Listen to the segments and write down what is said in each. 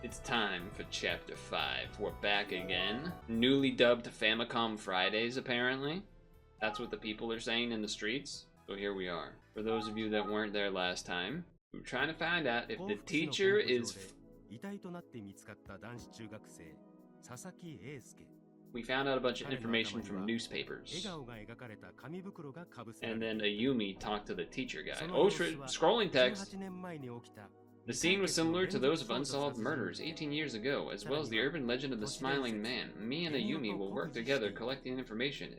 It's time for Chapter 5. We're back again. Newly dubbed Famicom Fridays, apparently. That's what the people are saying in the streets. So here we are. For those of you that weren't there last time, we're trying to find out if the teacher is... We found out a bunch of information from newspapers. And then Ayumi talked to the teacher guy. Oh, scrolling text. The scene was similar to those of unsolved murders 18 years ago, as well as the urban legend of the Smiling Man. Me and Ayumi will work together collecting information.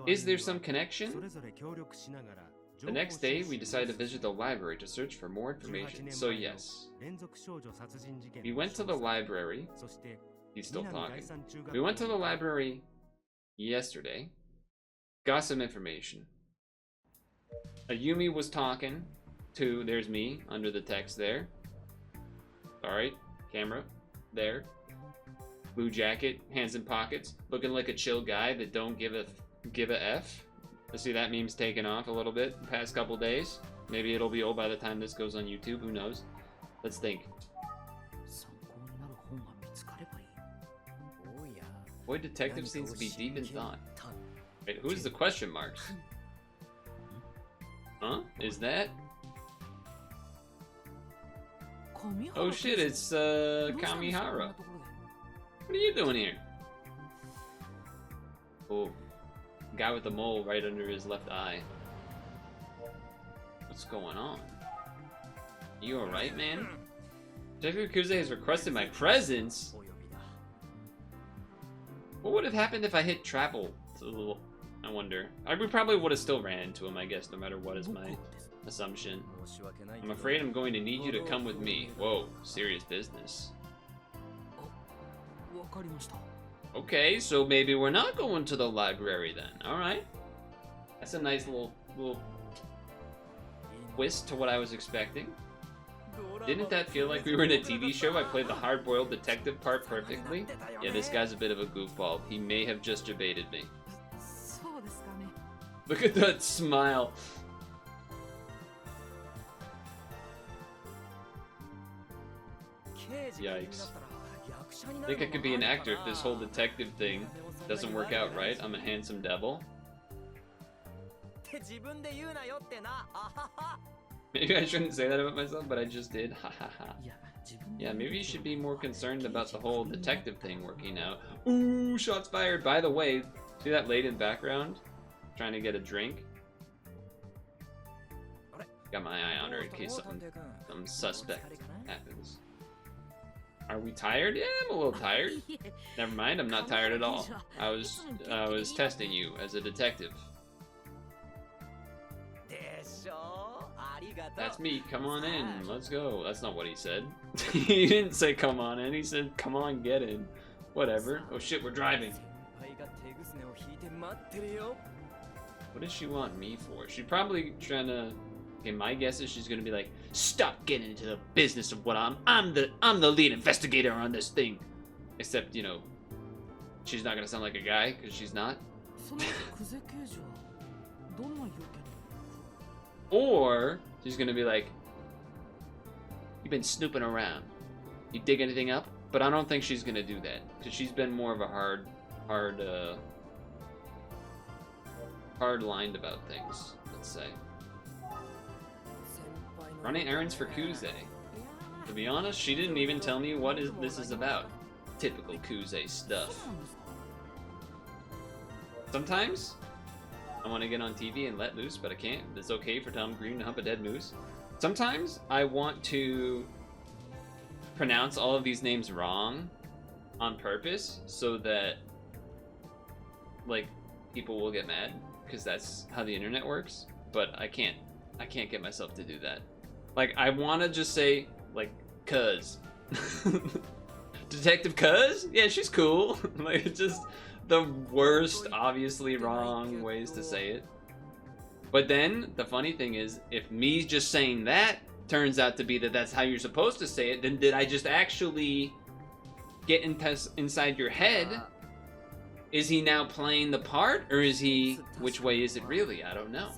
Is there some connection? The next day, we decided to visit the library to search for more information. So yes. We went to the library. He's still talking. We went to the library yesterday. Got some information. Ayumi was talking to, there's me under the text there. Alright, camera, there. Blue jacket, hands in pockets, looking like a chill guy that don't give a F. I see that meme's taken off a little bit the past couple days. Maybe it'll be old by the time this goes on YouTube, who knows? Let's think. Boy, detective seems to be deep in thought. Wait, who's the question marks? Huh? Is that? Oh shit, it's Kamihara. What are you doing here? Oh, guy with the mole right under his left eye. What's going on? You alright, man? Detective Kuze has requested my presence. What would have happened if I hit travel? I wonder. We probably would have still ran into him, I guess, no matter what is my assumption. I'm afraid I'm going to need you to come with me. Whoa, serious business. Okay, so maybe we're not going to the library then. Alright. That's a nice little twist to what I was expecting. Didn't that feel like we were in a TV show? I played the hard-boiled detective part perfectly. Yeah, this guy's a bit of a goofball. He may have just debated me. Look at that smile. Yikes. I think I could be an actor if this whole detective thing doesn't work out right. I'm a handsome devil. Maybe I shouldn't say that about myself, but I just did. Ha ha ha. Yeah, maybe you should be more concerned about the whole detective thing working out. Ooh, shots fired. By the way, see that lady in the background? Trying to get a drink? Got my eye on her in case some suspect happens. Are we tired? Yeah, I'm a little tired. Never mind, I'm not tired at all. I was testing you as a detective. That's me, come on in, let's go. That's not what he said. He didn't say come on in, he said come on, get in. Whatever. Oh shit, we're driving. What does she want me for? She's probably trying to... Okay, my guess is she's gonna be like, stop getting into the business of what I'm the lead investigator on this thing. Except, you know, she's not gonna sound like a guy, because she's not. Or she's gonna be like, you've been snooping around. You dig anything up? But I don't think she's gonna do that, because she's been more of a hard-lined about things, let's say. Running errands for Kuze. To be honest, she didn't even tell me what this is about. Typical Kuze stuff. Sometimes I want to get on TV and let loose, but I can't. It's okay for Tom Green to hump a dead moose. Sometimes I want to pronounce all of these names wrong on purpose so that, like, people will get mad, because that's how the internet works. But I can't get myself to do that. Like, I want to just say, like, cuz. Detective Cuz? Yeah, she's cool. Like, it's just the worst, obviously wrong ways to say it. But then, the funny thing is, if me just saying that turns out to be that that's how you're supposed to say it, then did I just actually get inside your head? Is he now playing the part, or is he... Which way is it really? I don't know.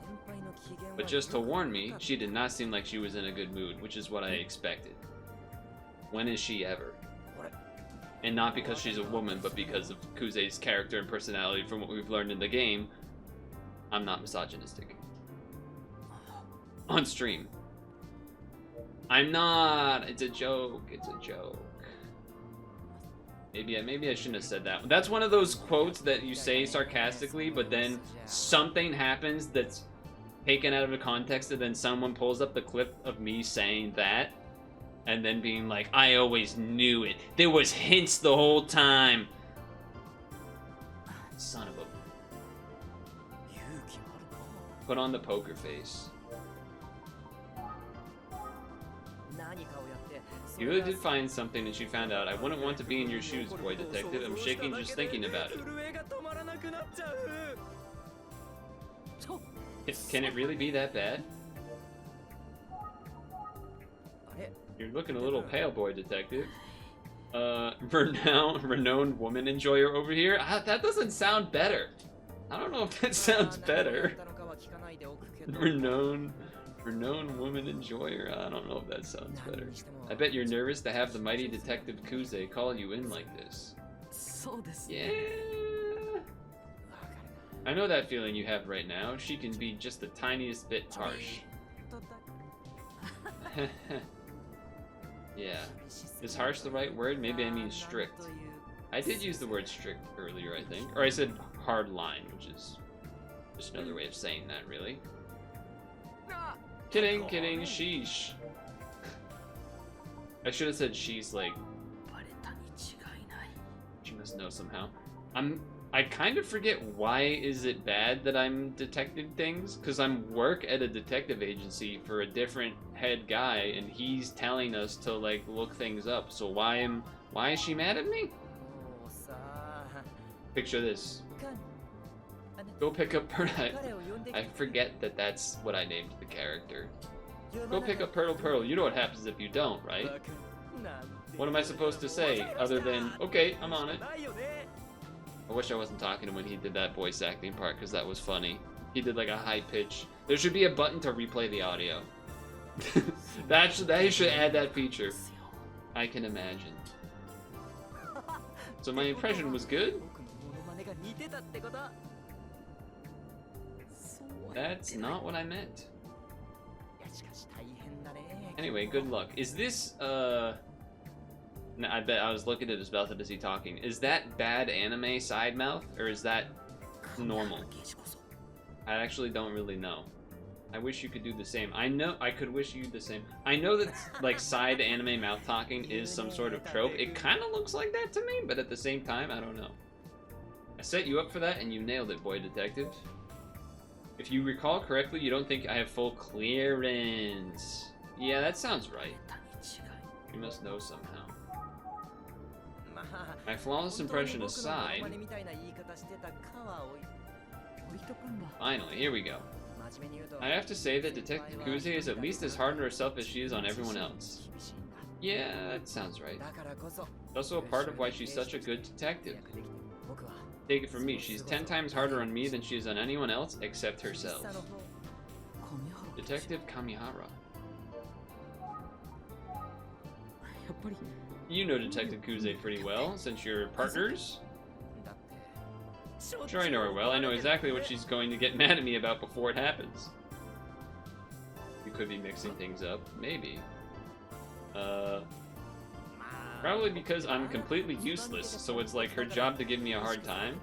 But just to warn me, she did not seem like she was in a good mood, which is what I expected. When is she ever? And not because she's a woman, but because of Kuze's character and personality from what we've learned in the game. I'm not misogynistic. On stream. I'm not. It's a joke. It's a joke. Maybe I shouldn't have said that. That's one of those quotes that you say sarcastically, but then something happens that's taken out of the context, and then someone pulls up the clip of me saying that, and then being like, I always knew it. There was hints the whole time. Son of a... Put on the poker face. You really did find something that you found out. I wouldn't want to be in your shoes, boy detective. I'm shaking just thinking about it. Can it really be that bad? You're looking a little pale, boy detective. Renowned woman enjoyer over here? That doesn't sound better. I don't know if that sounds better. Renowned woman enjoyer. I don't know if that sounds better. I bet you're nervous to have the mighty Detective Kuze call you in like this. Yeah. I know that feeling you have right now. She can be just the tiniest bit harsh. Yeah. Is harsh the right word? Maybe I mean strict. I did use the word strict earlier, I think. Or I said hard line, which is just another way of saying that, really. Kidding, sheesh. I should have said she's like... She must know somehow. I kind of forget why is it bad that I'm detecting things, because I'm work at a detective agency for a different head guy, and he's telling us to like look things up. So why is she mad at me? Picture this. Go pick up Purtle. I forget that that's what I named the character. Go pick up Purtle. You know what happens if you don't, right? What am I supposed to say other than, okay, I'm on it? I wish I wasn't talking to him when he did that voice acting part, because that was funny. He did like a high pitch. There should be a button to replay the audio. They should add that feature. I can imagine. So my impression was good? That's not what I meant. Anyway, good luck. Is this, I bet I was looking at his mouth as he talking. Is that bad anime side mouth, or is that normal? I actually don't really know. I wish you could do the same. I know I could wish you the same. I know that like side anime mouth talking is some sort of trope. It kind of looks like that to me, but at the same time, I don't know. I set you up for that, and you nailed it, boy detective. If you recall correctly, you don't think I have full clearance. Yeah, that sounds right. You must know somehow. My flawless impression aside... Finally, here we go. I have to say that Detective Kuze is at least as hard on herself as she is on everyone else. Yeah, that sounds right. It's also a part of why she's such a good detective. Take it from me, she's 10 times harder on me than she is on anyone else except herself. Detective Kamihara. You know Detective Kuze pretty well, since you're partners. Sure, I know her well. I know exactly what she's going to get mad at me about before it happens. We could be mixing things up. Maybe. Probably because I'm completely useless, so it's like her job to give me a hard time.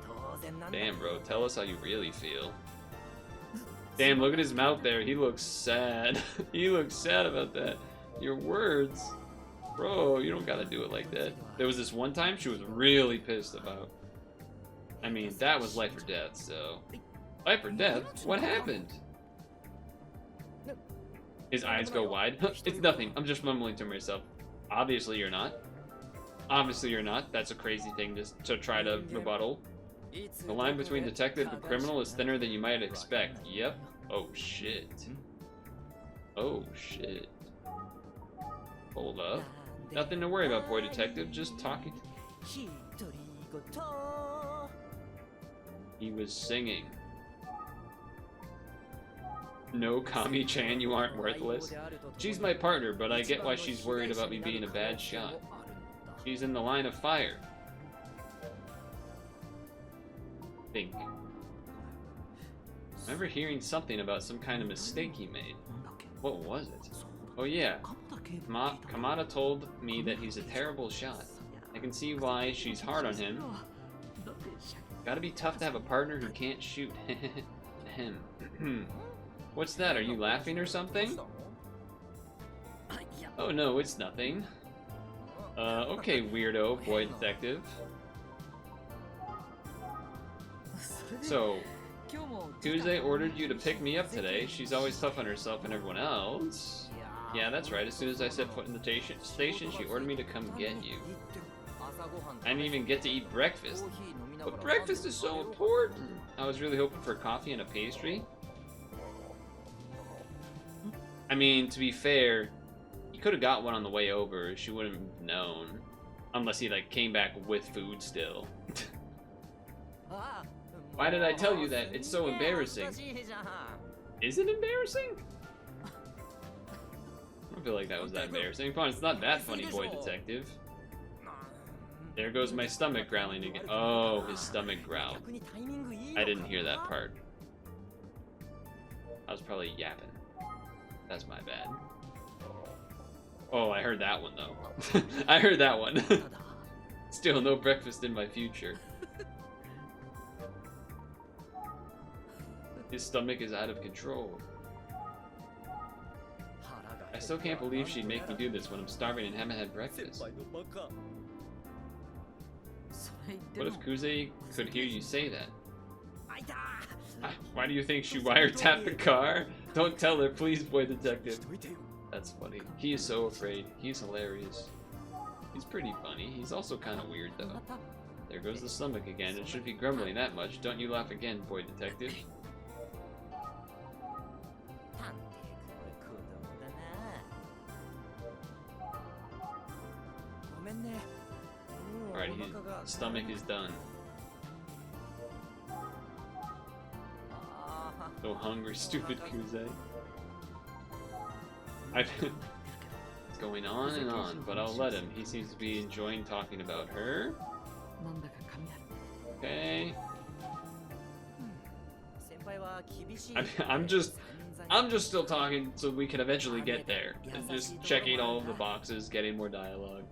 Damn, bro. Tell us how you really feel. Damn, look at his mouth there. He looks sad. He looks sad about that. Your words. Bro, you don't gotta do it like that. There was this one time she was really pissed about. I mean, that was life or death, so... Life or death? What happened? His eyes go wide. It's nothing. I'm just mumbling to myself. Obviously you're not. Obviously you're not. That's a crazy thing to try to rebuttal. The line between detective and criminal is thinner than you might expect. Yep. Oh, shit. Oh, shit. Hold up. Nothing to worry about, boy detective. Just talking. He was singing. No, Kami-chan, you aren't worthless. She's my partner, but I get why she's worried about me being a bad shot. She's in the line of fire. Think. I remember hearing something about some kind of mistake he made. What was it? Oh yeah, Kamada told me that he's a terrible shot. I can see why she's hard on him. Gotta be tough to have a partner who can't shoot. Him. What's that? Are you laughing or something? Oh no, it's nothing. Okay, weirdo, boy detective. So, Kuze ordered you to pick me up today. She's always tough on herself and everyone else. Yeah, that's right. As soon as I set foot in the station, she ordered me to come get you. I didn't even get to eat breakfast. But breakfast is so important. I was really hoping for coffee and a pastry. I mean, to be fair, he could have got one on the way over. She wouldn't have known. Unless he, like, came back with food still. Why did I tell you that? It's so embarrassing. Is it embarrassing? I don't feel like that was that embarrassing. Come on, it's not that funny, boy detective. There goes my stomach growling again. Oh, his stomach growled. I didn't hear that part. I was probably yapping. That's my bad. Oh, I heard that one, though. I heard that one. Still no breakfast in my future. His stomach is out of control. I still can't believe she'd make me do this when I'm starving and haven't had breakfast. What if Kuze could hear you say that? Why do you think she wiretapped the car? Don't tell her, please, boy detective. That's funny. He is so afraid. He's hilarious. He's pretty funny. He's also kind of weird, though. There goes the stomach again. It shouldn't be grumbling that much. Don't you laugh again, boy detective. Alright, his stomach is done. So hungry, stupid Kuze. It's going on and on, but I'll let him. He seems to be enjoying talking about her. Okay. I'm just still talking so we can eventually get there. And just checking all of the boxes, getting more dialogue.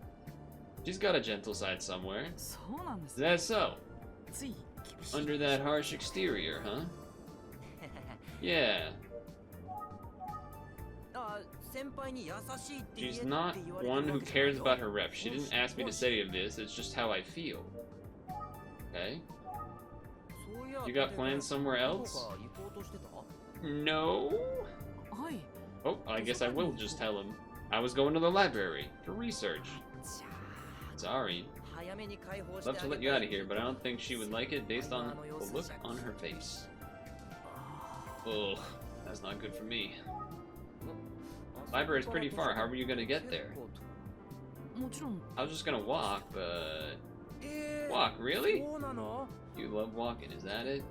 She's got a gentle side somewhere. Is that so? Under that harsh exterior, huh? Yeah. She's not one who cares about her rep. She didn't ask me to say this, it's just how I feel. Okay. You got plans somewhere else? No? Oh, I guess I will just tell him. I was going to the library for research. Sorry. I'd love to let you out of here, but I don't think she would like it based on the look on her face. Ugh, that's not good for me. Library's pretty far. How are you gonna get there? I was just gonna walk, but... Walk, really? You love walking, is that it?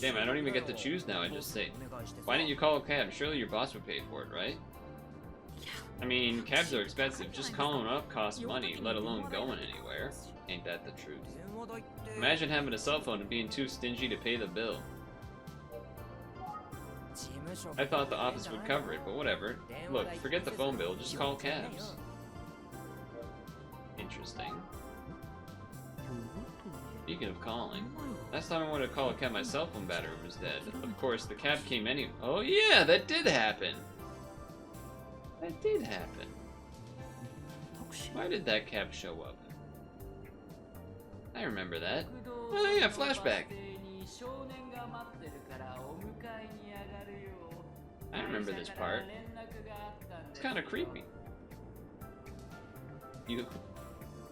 Damn, I don't even get to choose now, I just say. Why didn't you call a cab? Surely your boss would pay for it, right? I mean, cabs are expensive. Just calling up costs money, let alone going anywhere. Ain't that the truth? Imagine having a cell phone and being too stingy to pay the bill. I thought the office would cover it, but whatever. Look, forget the phone bill, just call cabs. Interesting. Speaking of calling, last time I wanted to call a cab, my cell phone battery was dead. Of course, the cab came anyway. Oh yeah, that did happen! That did happen. Why did that cab show up? I remember that. Oh yeah, flashback. I remember this part. It's kind of creepy. You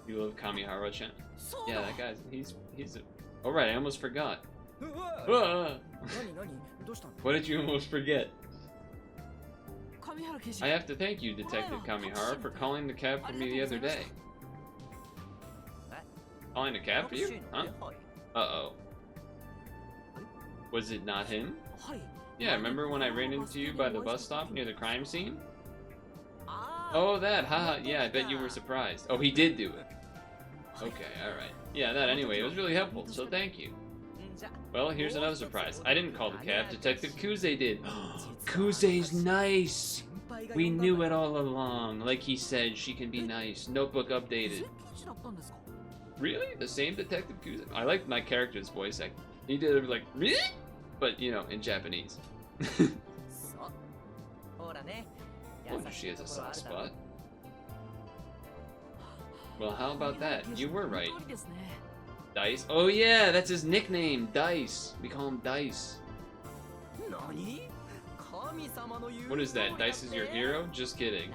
love Kamihara-chan? Yeah, that guy's he's. Oh right, I almost forgot. What did you almost forget? I have to thank you, Detective Kamihara, for calling the cab for me the other day. Calling a cab for you? Huh? Uh-oh. Was it not him? Yeah, remember when I ran into you by the bus stop near the crime scene? Oh, that, haha, yeah, I bet you were surprised. Oh, he did do it. Okay, alright. Yeah, that anyway, it was really helpful, so thank you. Well, here's another surprise. I didn't call the cab, Detective Kuze did. Kuze's nice! We knew it all along. Like he said, she can be nice. Notebook updated. Really? The same Detective Kuze? I like my character's voice acting. He did it like, really? But, you know, in Japanese. Oh, she has a soft spot. Well, how about that? You were right. Dice? Oh yeah, that's his nickname, Dice. We call him Dice. What is that? Dice is your hero? Just kidding.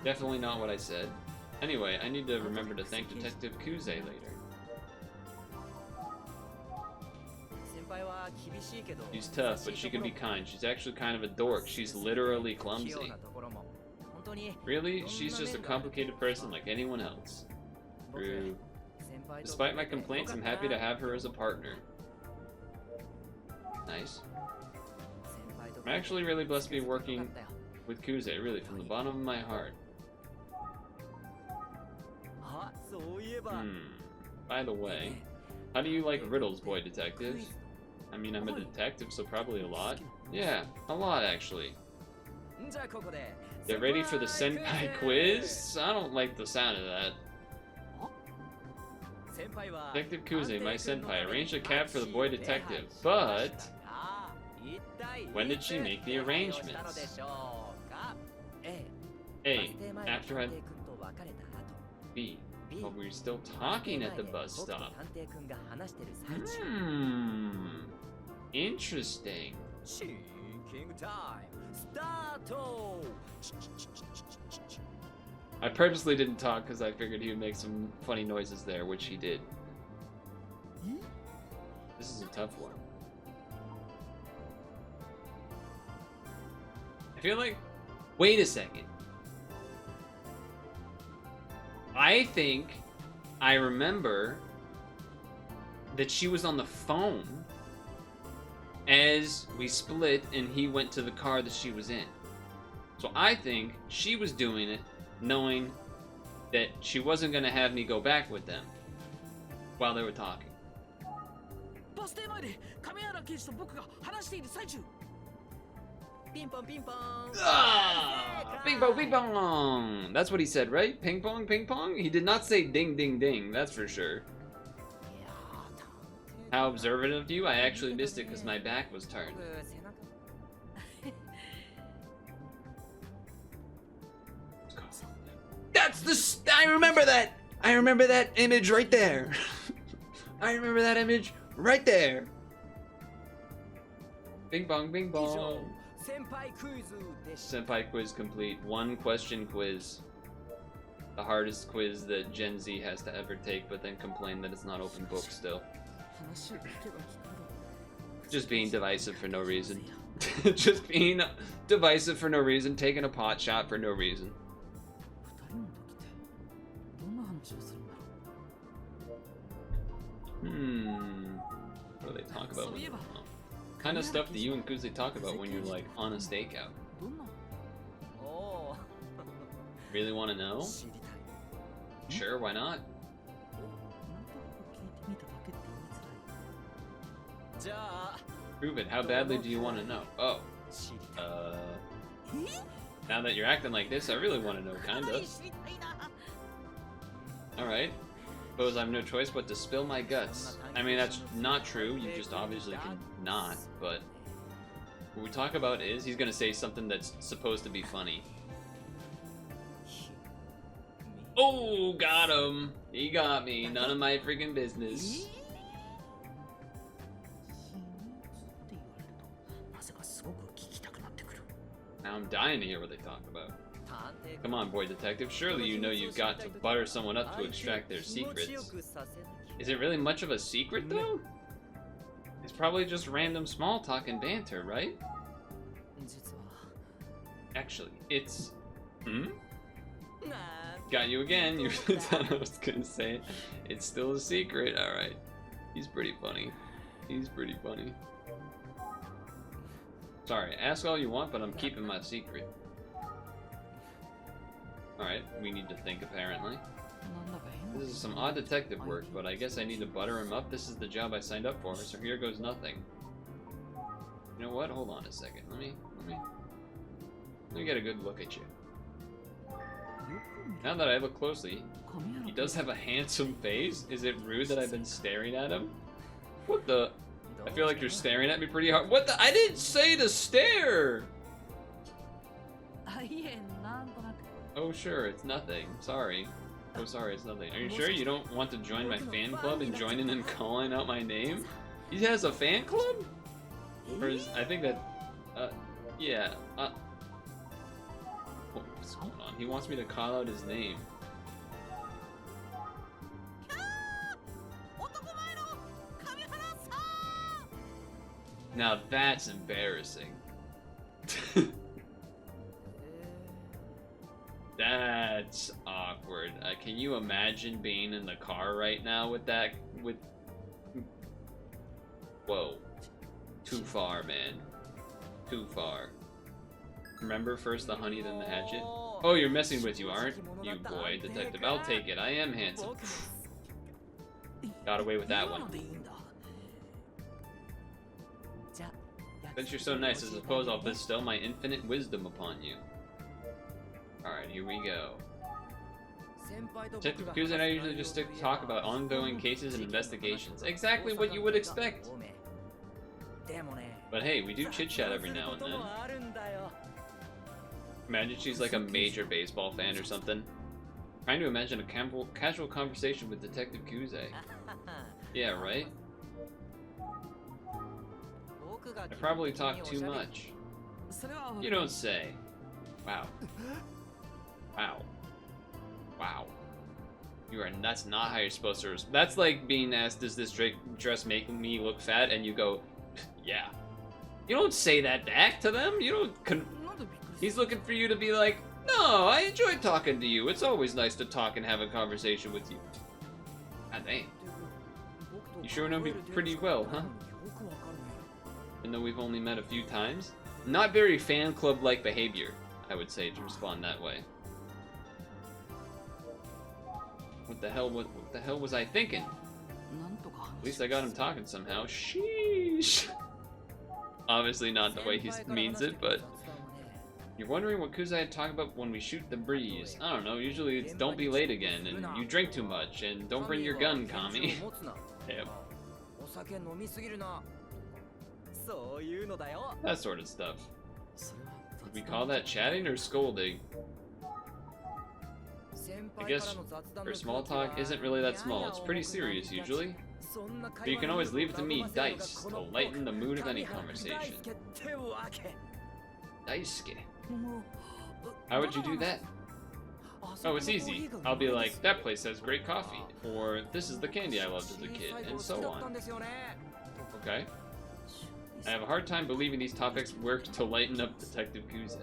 Definitely not what I said. Anyway, I need to remember to thank Detective Kuze later. She's tough, but she can be kind. She's actually kind of a dork. She's literally clumsy. Really? She's just a complicated person like anyone else. True. Despite my complaints, I'm happy to have her as a partner. Nice. I'm actually really blessed to be working with Kuze, really, from the bottom of my heart. By the way, how do you like riddles, boy detective? I mean, I'm a detective, so probably a lot. Yeah, a lot, actually. Get ready for the senpai quiz? I don't like the sound of that. Detective Kuze, my senpai, arranged a cab for the boy detective, but... when did she make the arrangements? A. After I... B. But we were still talking at the bus stop. Interesting. I purposely didn't talk because I figured he would make some funny noises there, which he did. This is a tough one. I feel like... wait a second. I think I remember that she was on the phone as we split and he went to the car that she was in. So I think she was doing it knowing that she wasn't going to have me go back with them while they were talking. Ah, ping pong, ping pong. That's what he said, right? Ping pong, ping pong? He did not say ding, ding, ding. That's for sure. How observant of you. I actually missed it because my back was turned. That's the... I remember that! I remember that image right there. I remember that image right there. Bing bong, bing bong. Senpai quiz complete. One question quiz. The hardest quiz that Gen Z has to ever take, but then complain that it's not open book still. Just being divisive for no reason. Just being divisive for no reason. Taking a pot shot for no reason. What do they talk about? Kind of stuff that you and Kuze talk about when you're like on a stakeout. Really want to know? Sure, why not? Prove it. How badly do you want to know? Oh. Now that you're acting like this, I really want to know, kinda. Alright. Suppose I have no choice but to spill my guts. I mean, that's not true. You just obviously can not, but... what we talk about is he's gonna say something that's supposed to be funny. Oh, got him! He got me. None of my freaking business. Now I'm dying to hear what they talk about. Come on, boy detective. Surely you know you've got to butter someone up to extract their secrets. Is it really much of a secret, though? It's probably just random small talk and banter, right? Actually, it's... Got you again. You really thought I was gonna say it's still a secret. Alright. He's pretty funny. He's pretty funny. Sorry, ask all you want, but I'm keeping my secret. Alright, we need to think apparently. This is some odd detective work, but I guess I need to butter him up. This is the job I signed up for, so here goes nothing. You know what? Hold on a second. Let me get a good look at you. Now that I look closely, he does have a handsome face. Is it rude that I've been staring at him? What the? I feel like you're staring at me pretty hard. What the? I didn't say to stare! Oh sure, it's nothing. Sorry. Oh sorry, it's nothing. Are you sure you don't want to join my fan club and join in and calling out my name? He has a fan club? Or is, I think that, yeah, what's going on? He wants me to call out his name. Now that's embarrassing. That's awkward. Can you imagine being in the car right now with that? Whoa. Too far, man. Too far. Remember, first the honey, then the hatchet? Oh, you're messing with you, aren't you, boy, detective? I'll take it. I am handsome. Got away with that one. Since you're so nice, I suppose I'll bestow my infinite wisdom upon you. Alright, here we go. Detective Kuze and I usually just talk about ongoing cases and investigations. Exactly what you would expect. But hey, we do chit-chat every now and then. Imagine she's like a major baseball fan or something. Trying to imagine a casual conversation with Detective Kuze. Yeah, right? I probably talk too much. You don't say. Wow. Wow. Wow. That's not how you're supposed to. That's like being asked, does this dress make me look fat? And you go, yeah. You don't say that back to them. You don't. He's looking for you to be like, no, I enjoy talking to you. It's always nice to talk and have a conversation with you. God dang. You sure know me pretty well, huh? Even though we've only met a few times. Not very fan club-like behavior, I would say, to respond that way. What the hell was I thinking? At least I got him talking somehow. Sheesh. Obviously not the way he means it, but... You're wondering what Kuze had talked about when we shoot the breeze. I don't know, usually it's don't be late again, and you drink too much, and don't bring your gun, Kami. Damn. That sort of stuff. Would we call that chatting or scolding? I guess her small talk isn't really that small. It's pretty serious usually. But you can always leave it to me, Dice, to lighten the mood of any conversation. Daisuke. How would you do that? Oh, it's easy. I'll be like, that place has great coffee. Or, this is the candy I loved as a kid, and so on. Okay. I have a hard time believing these topics work to lighten up Detective Kuze.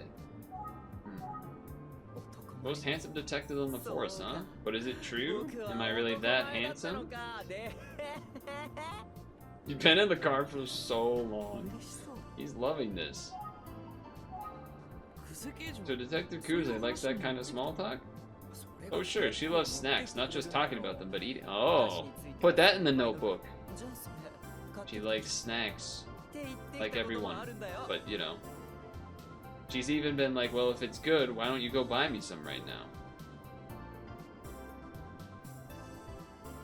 Most handsome detective in the force, huh? But is it true? Am I really that handsome? You've been in the car for so long. He's loving this. So Detective Kuze likes that kind of small talk? Oh sure, she loves snacks, not just talking about them, but eating. Oh, put that in the notebook. She likes snacks, like everyone, but you know. She's even been like, well, if it's good, why don't you go buy me some right now?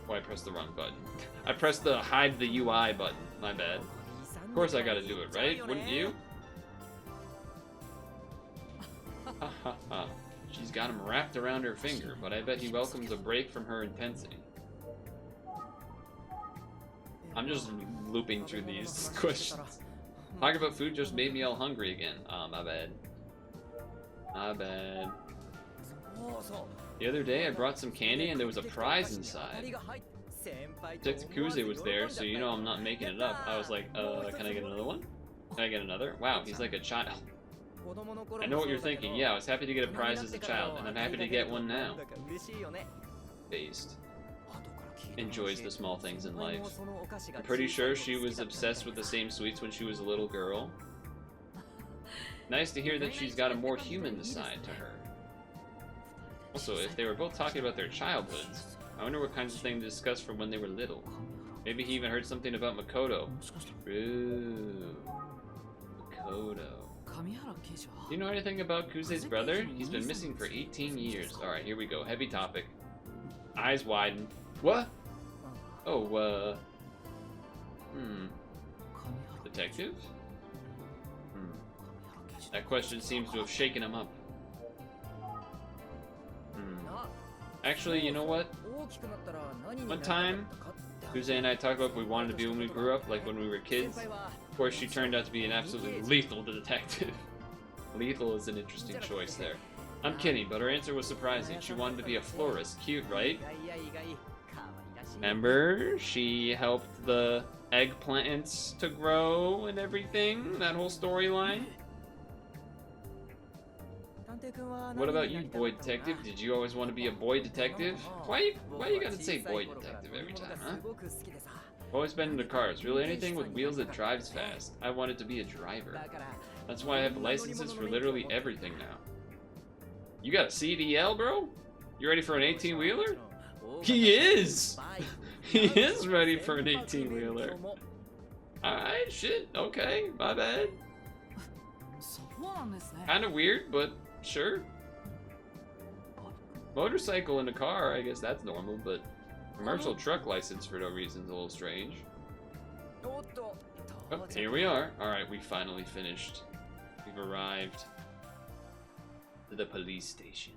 Oh, I pressed the wrong button. I pressed the hide the UI button, my bad. Of course I gotta do it, right? Wouldn't you? Ha ha ha. She's got him wrapped around her finger, but I bet he welcomes a break from her intensity. I'm just looping through these questions. Talking about food just made me all hungry again. Oh, my bad. My bad. The other day I brought some candy and there was a prize inside. Detective Kuze was there, so you know I'm not making it up. I was like, can I get another one? Can I get another? Wow, he's like a child. I know what you're thinking. Yeah, I was happy to get a prize as a child, and I'm happy to get one now. Based. enjoys the small things in life. I'm pretty sure she was obsessed with the same sweets when she was a little girl. Nice to hear that she's got a more human side to her. Also, if they were both talking about their childhoods, I wonder what kinds of things they discussed from when they were little. Maybe he even heard something about Makoto. Ooh, Makoto. Do you know anything about Kusei's brother? He's been missing for 18 years. Alright, here we go. Heavy topic. Eyes widen. What? Oh, Detective? That question seems to have shaken him up. Actually, you know what? One time, Kusei and I talked about what we wanted to be when we grew up, like when we were kids. Of course, she turned out to be an absolutely lethal detective. Lethal is an interesting choice there. I'm kidding, but her answer was surprising. She wanted to be a florist. Cute, right? Remember, she helped the eggplants to grow and everything? That whole storyline? What about you, boy detective? Did you always want to be a boy detective? Why you gotta say boy detective every time, huh? Always been into cars. Really anything with wheels that drives fast. I wanted to be a driver. That's why I have licenses for literally everything now. You got a CDL, bro? You ready for an 18-wheeler? He is! He is ready for an 18-wheeler. Alright, shit, okay, my bad. Kinda weird, but sure. Motorcycle in a car, I guess that's normal, but commercial truck license for no reason is a little strange. Oh, here we are. Alright, we finally finished. We've arrived to the police station.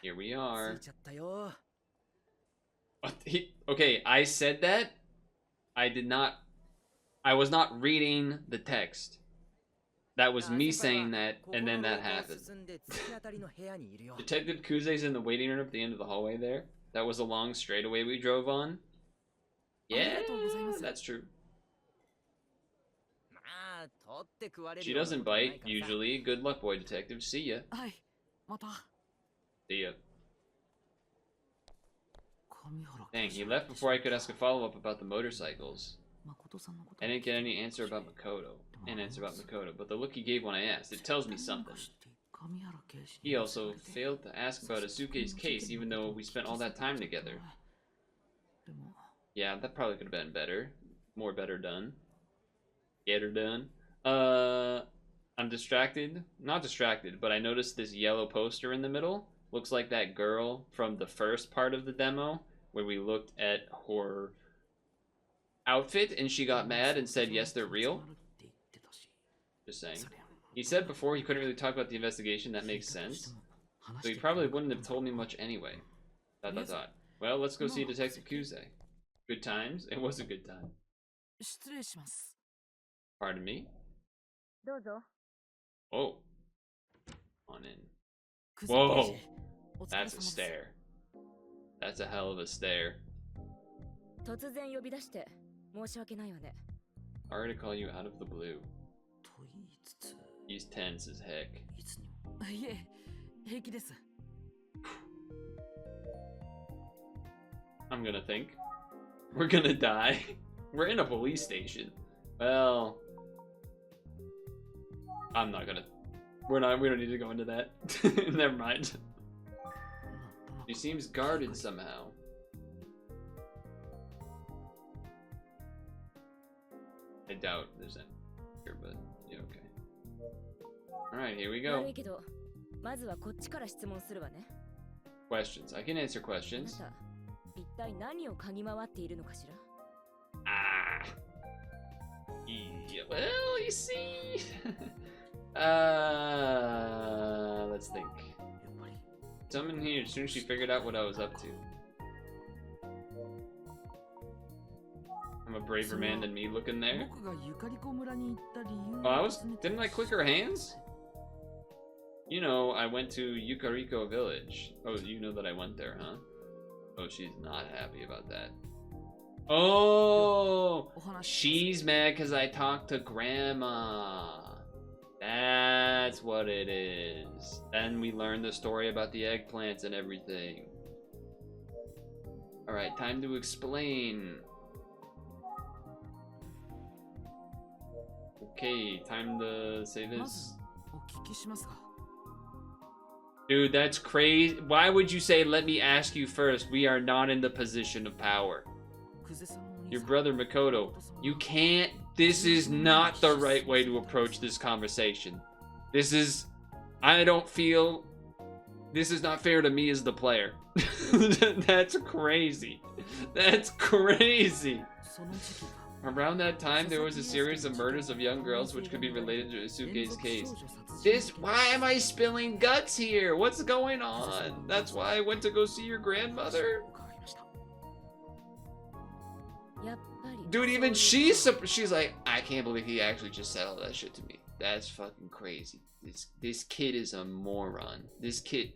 Here we are. Okay, I said that. I was not reading the text. That was me saying that, and then that happened. Detective Kusei's in the waiting room at the end of the hallway there. That was a long straightaway we drove on. Yeah, that's true. She doesn't bite, usually. Good luck, boy detective. See ya. See ya. Dang, he left before I could ask a follow-up about the motorcycles. I didn't get any answer about Makoto. But the look he gave when I asked, it tells me something. He also failed to ask about Asuke's case, even though we spent all that time together. Yeah, that probably could have been better. More better done. Get her done. I'm distracted. Not distracted, but I noticed this yellow poster in the middle. Looks like that girl from the first part of the demo, where we looked at her outfit and she got mad and said, yes, they're real. Just saying. He said before he couldn't really talk about the investigation. That makes sense. So he probably wouldn't have told me much anyway. ... Well, let's go see Detective Kusei. Good times? It was a good time. Pardon me? Oh. On in. Whoa! That's a stare. That's a hell of a stare. Sorry to call you out of the blue. He's tense as heck. I'm gonna think. We're gonna die. We're in a police station. Well, I'm not gonna. We don't need to go into that. Never mind. She seems guarded somehow. I doubt there's any here, but yeah, okay. Alright, here we go. Questions. I can answer questions. Ah. Yeah, well, you see. Let's think. Someone here, as soon as she figured out what I was up to. I'm a braver man than me looking there. Oh, didn't I click her hands? You know, I went to Yukariko Village. Oh, you know that I went there, huh? Oh, she's not happy about that. Oh, she's mad because I talked to Grandma. That's what it is. Then we learn the story about the eggplants and everything. Alright, time to explain. Okay, time to say this. Dude, that's crazy. Why would you say, let me ask you first? We are not in the position of power. Your brother Makoto, you can't. This is not the right way to approach this conversation. This is. I don't feel. This is not fair to me as the player. That's crazy. That's crazy. Around that time, there was a series of murders of young girls which could be related to Isuke's case. Why am I spilling guts here? What's going on? That's why I went to go see your grandmother? Dude, even she's like, I can't believe he actually just said all that shit to me. That's fucking crazy. This kid is a moron. This kid.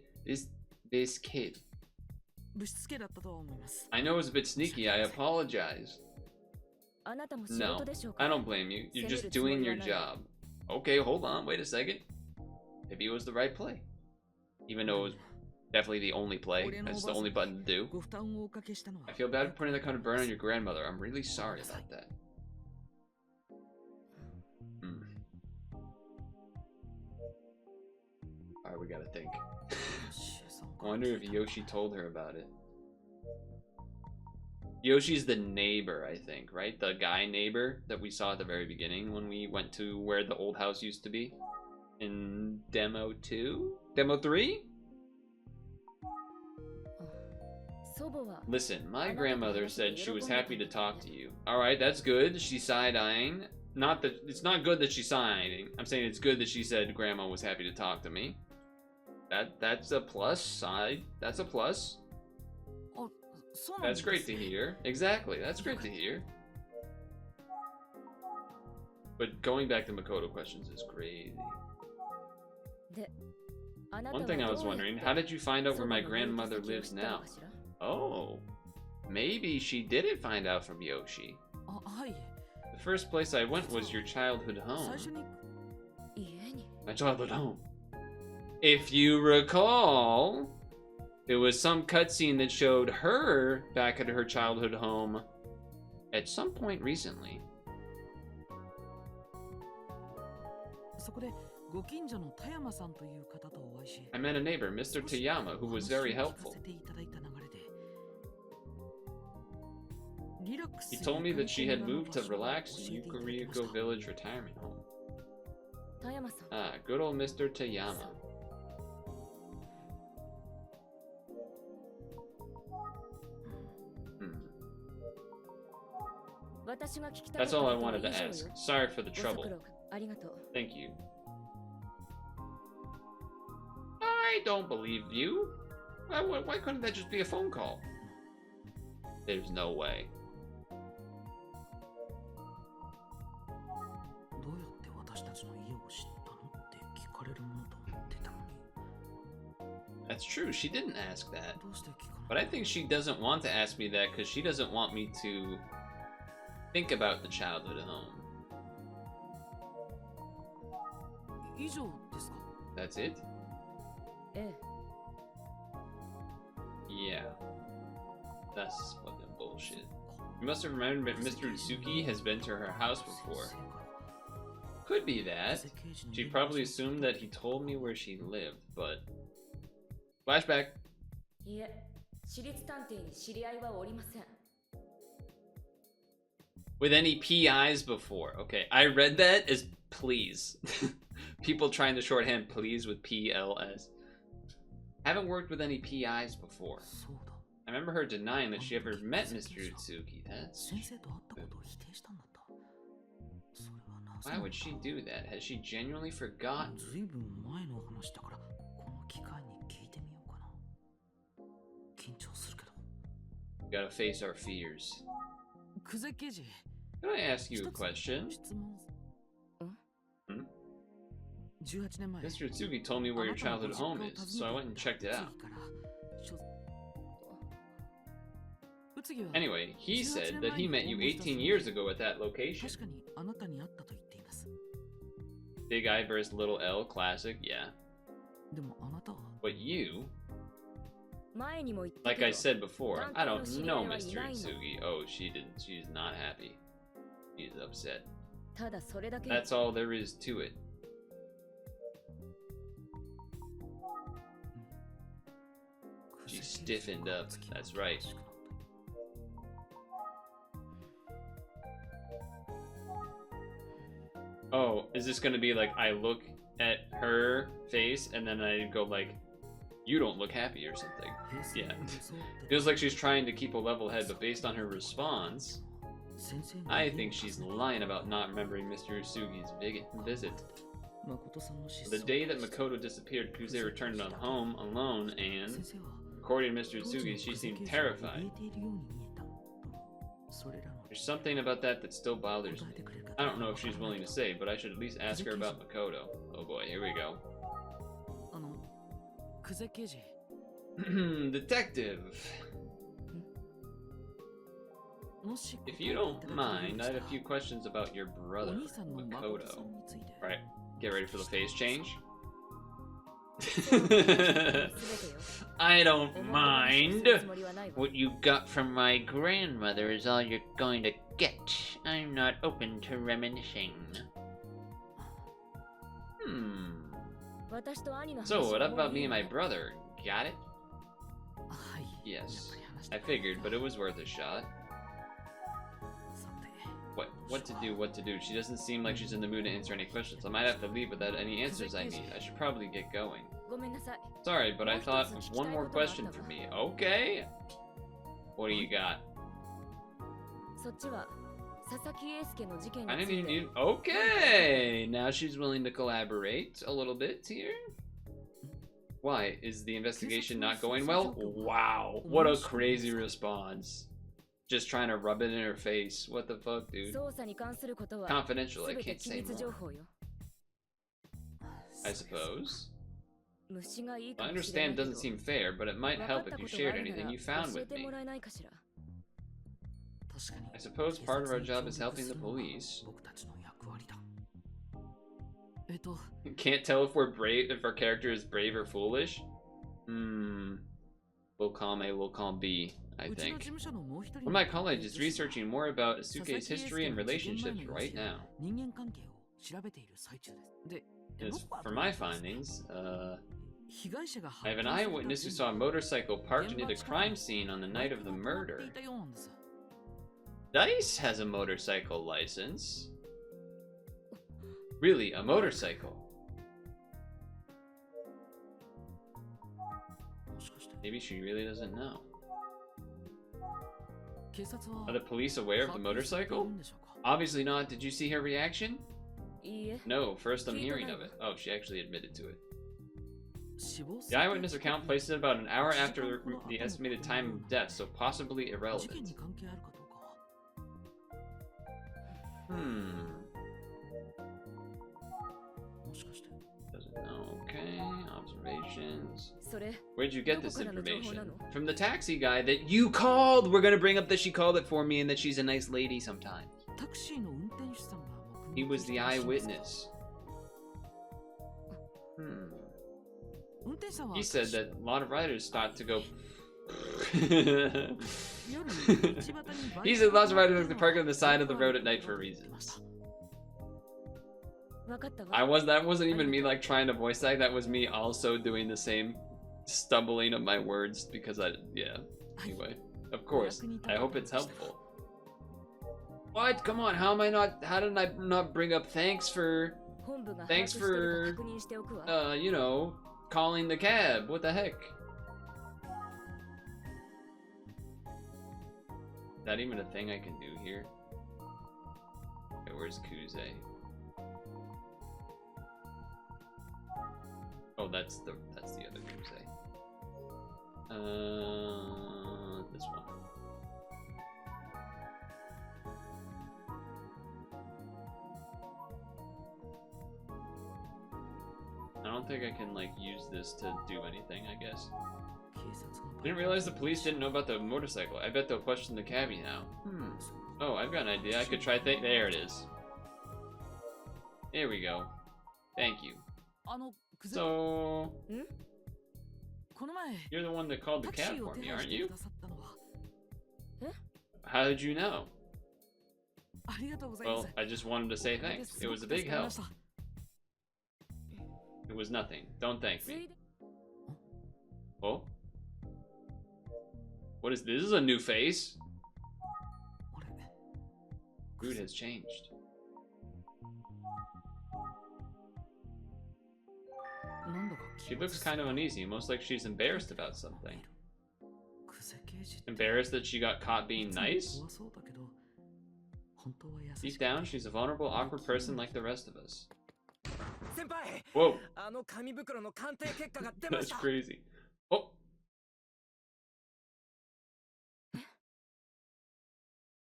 I know it was a bit sneaky. I apologize. No, I don't blame you. You're just doing your job. Okay, hold on. Wait a second. Maybe it was the right play. Even though it was definitely the only play. That's the only button to do. I feel bad for putting that kind of burn on your grandmother. I'm really sorry about that. Alright, we gotta think. I wonder if Yoshi told her about it. Yoshi's the neighbor, I think, right? The guy neighbor that we saw at the very beginning when we went to where the old house used to be. In Demo 2? Demo 3? Listen, my grandmother said she was happy to talk to you. Alright, that's good. She's side-eyeing. Not that it's not good that she's side-eyeing. I'm saying it's good that she said Grandma was happy to talk to me. That's a plus side. That's a plus. That's great to hear. Exactly, that's great to hear. But going back to Makoto questions is crazy. One thing I was wondering, how did you find out where my grandmother lives now? Oh, maybe she didn't find out from Yoshi. The first place I went was your childhood home. My childhood home. If you recall, there was some cutscene that showed her back at her childhood home at some point recently. I met a neighbor, Mr. Tayama, who was very helpful. He told me that she had moved to relax in Yukuriko Village retirement home. Ah, good old Mr. Tayama. That's all I wanted to ask. Sorry for the trouble. Thank you. I don't believe you. Why couldn't that just be a phone call? There's no way. That's true, she didn't ask that. But I think she doesn't want to ask me that because she doesn't want me to think about the childhood home. That's it? Yeah. That's fucking bullshit. You must have remembered that Mr. Utsuki has been to her house before. Could be that. She probably assumed that he told me where she lived, but... Flashback. With any PIs before. Okay, I read that as please. People trying to shorthand please with PLS. Haven't worked with any PIs before. I remember her denying that she ever met Mr. Utsuki. That's... Why would she do that? Has she genuinely forgotten? We gotta face our fears. Can I ask you a question? Mr. Utsuki told me where your childhood home is, so I went and checked it out. Anyway, he said that he met you 18 years ago at that location. Big I versus little L, classic, yeah. But you, like I said before, I don't know Mr. Itsugi. Oh, she's not happy. She's upset. That's all there is to it. She stiffened up, that's right. Oh, is this gonna be like I look at her face and then I go like, you don't look happy or something? Yeah. Feels like she's trying to keep a level head, but based on her response, I think she's lying about not remembering Mr. Usugi's visit. The day that Makoto disappeared, Kuze returned home alone and, according to Mr. Utsugi, she seemed terrified. There's something about that still bothers me. I don't know if she's willing to say, but I should at least ask her about Makoto. Oh boy, here we go. Detective! If you don't mind, I had a few questions about your brother, Makoto. Alright, get ready for the face change. I don't mind. What you got from my grandmother is all you're going to get. I'm not open to reminiscing. So, what about me and my brother? Got it? Yes. I figured, but it was worth a shot. What to do? She doesn't seem like she's in the mood to answer any questions. I might have to leave without any answers I need. I should probably get going. Sorry, but I thought of one more question for me. Okay. What do you got? I didn't even need... Okay! Now she's willing to collaborate a little bit here. Why? Is the investigation not going well? Wow. What a crazy response. Just trying to rub it in her face. What the fuck, dude? Confidential, I can't say more. I suppose. I understand it doesn't seem fair, but it might help if you shared anything you found with me. I suppose part of our job is helping the police. Can't tell if we're brave, if our character is brave or foolish. We'll call A, we'll call B, I think. One of my colleagues is researching more about Asuke's history and relationships right now. As for my findings, I have an eyewitness who saw a motorcycle parked near the crime scene on the night of the murder. Dice has a motorcycle license. Really, a motorcycle? Maybe she really doesn't know. Are the police aware of the motorcycle? Obviously not. Did you see her reaction? No, first I'm hearing of it. Oh, she actually admitted to it. The eyewitness account placed it about an hour after the estimated time of death, so possibly irrelevant. Doesn't know. Okay, observations. Where'd you get this information? From the taxi guy that you called! We're gonna bring up that she called it for me and that she's a nice lady sometimes. He was the eyewitness. He said that a lot of riders start to go... He said lots of riders like to park on the side of the road at night for reasons. That wasn't even me like trying to voice act, that was me also doing the same stumbling of my words because yeah. Anyway, of course, I hope it's helpful. What? Come on, how did I not bring up thanks for, you know, calling the cab? What the heck? Is that even a thing I can do here? Okay, where's Kuze? Oh, that's the other Kuze. This one. I don't think I can like use this to do anything, I guess. Didn't realize the police didn't know about the motorcycle. I bet they'll question the cabbie now. Oh, I've got an idea. I could try there it is. There we go. Thank you. So, you're the one that called the cab for me, aren't you? How did you know? Well, I just wanted to say thanks. It was a big help. It was nothing. Don't thank me. Oh? What is this? This is a new face. Mood has changed. She looks kind of uneasy, most like she's embarrassed about something. Embarrassed that she got caught being nice? Deep down, she's a vulnerable, awkward person like the rest of us. Whoa! That's crazy. Oh!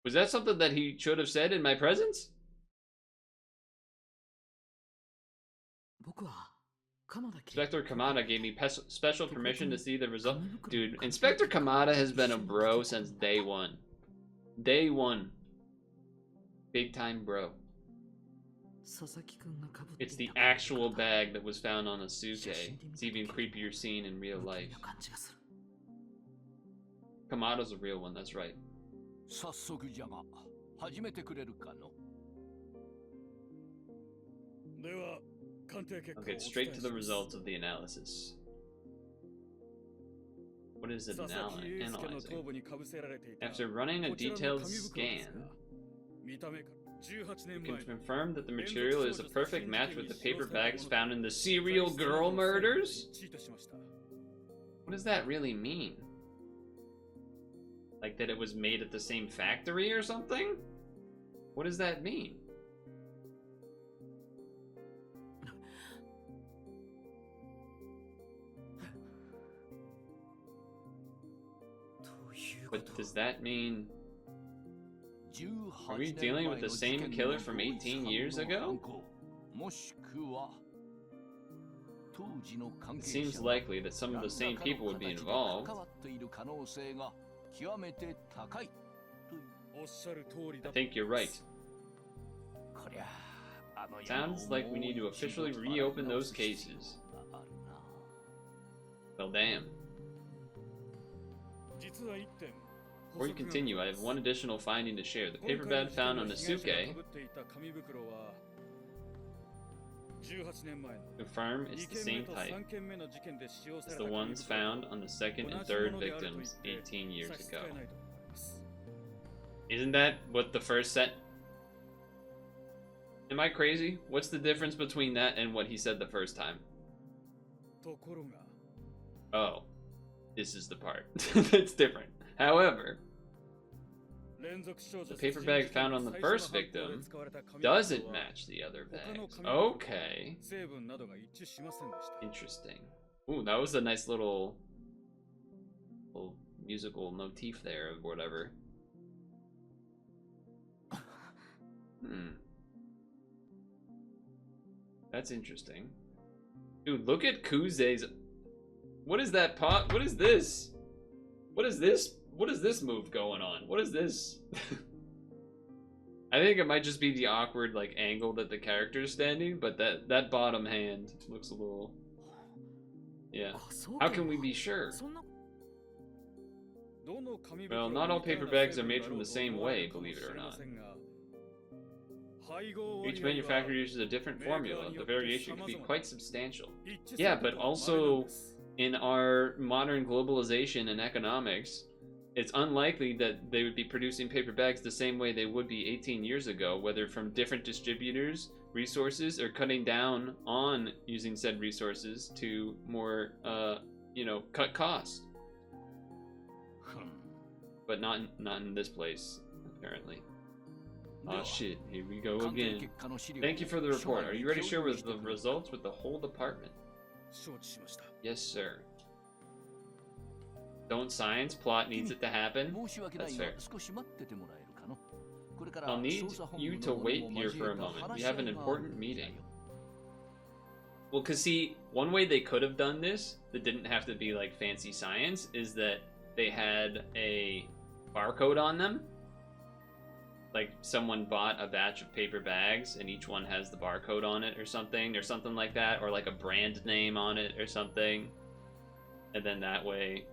Was that something that he should have said in my presence? Inspector Kamada gave me special permission to see the result. Dude, Inspector Kamada has been a bro since day one. Day one. Big time bro. It's the actual bag that was found on Asuke. It's even creepier scene in real life. Kamada's a real one, that's right. I'll get straight to the results of the analysis. What is it analyzing? After running a detailed scan, you can confirm that the material is a perfect match with the paper bags found in the serial girl murders? What does that really mean? Like that it was made at the same factory or something? What does that mean? But does that mean... Are we dealing with the same killer from 18 years ago? It seems likely that some of the same people would be involved. I think you're right. Sounds like we need to officially reopen those cases. Well, damn. Before you continue, I have one additional finding to share. The paper bag found on Asuke. Confirm it's the same type as the ones found on the second and third victims 18 years ago. Isn't that what the first set? Am I crazy? What's the difference between that and what he said the first time? Oh, this is the part that's different. However, the paper bag found on the first victim doesn't match the other bags. Okay. Interesting. Ooh, that was a nice little musical motif there or whatever. That's interesting. Dude, look at Kuze's... What is that pot? What is this? What is this? What is this move going on? What is this? I think it might just be the awkward like angle that the character is standing, but that bottom hand looks a little... Yeah. How can we be sure? Well, not all paper bags are made from the same way, believe it or not. Each manufacturer uses a different formula. The variation can be quite substantial. Yeah, but also in our modern globalization and economics, it's unlikely that they would be producing paper bags the same way they would be 18 years ago, whether from different distributors, resources, or cutting down on using said resources to more, you know, cut costs. But not in this place, apparently. Oh shit, here we go again. Thank you for the report. Are you ready to share with the results with the whole department? Yes, sir. Don't science, plot needs it to happen. That's fair. I'll need you to wait here for a moment. We have an important meeting. Well, cause see, one way they could have done this, that didn't have to be like fancy science, is that they had a barcode on them. like someone bought a batch of paper bags and each one has the barcode on it or something like that, or like a brand name on it or something, and then that way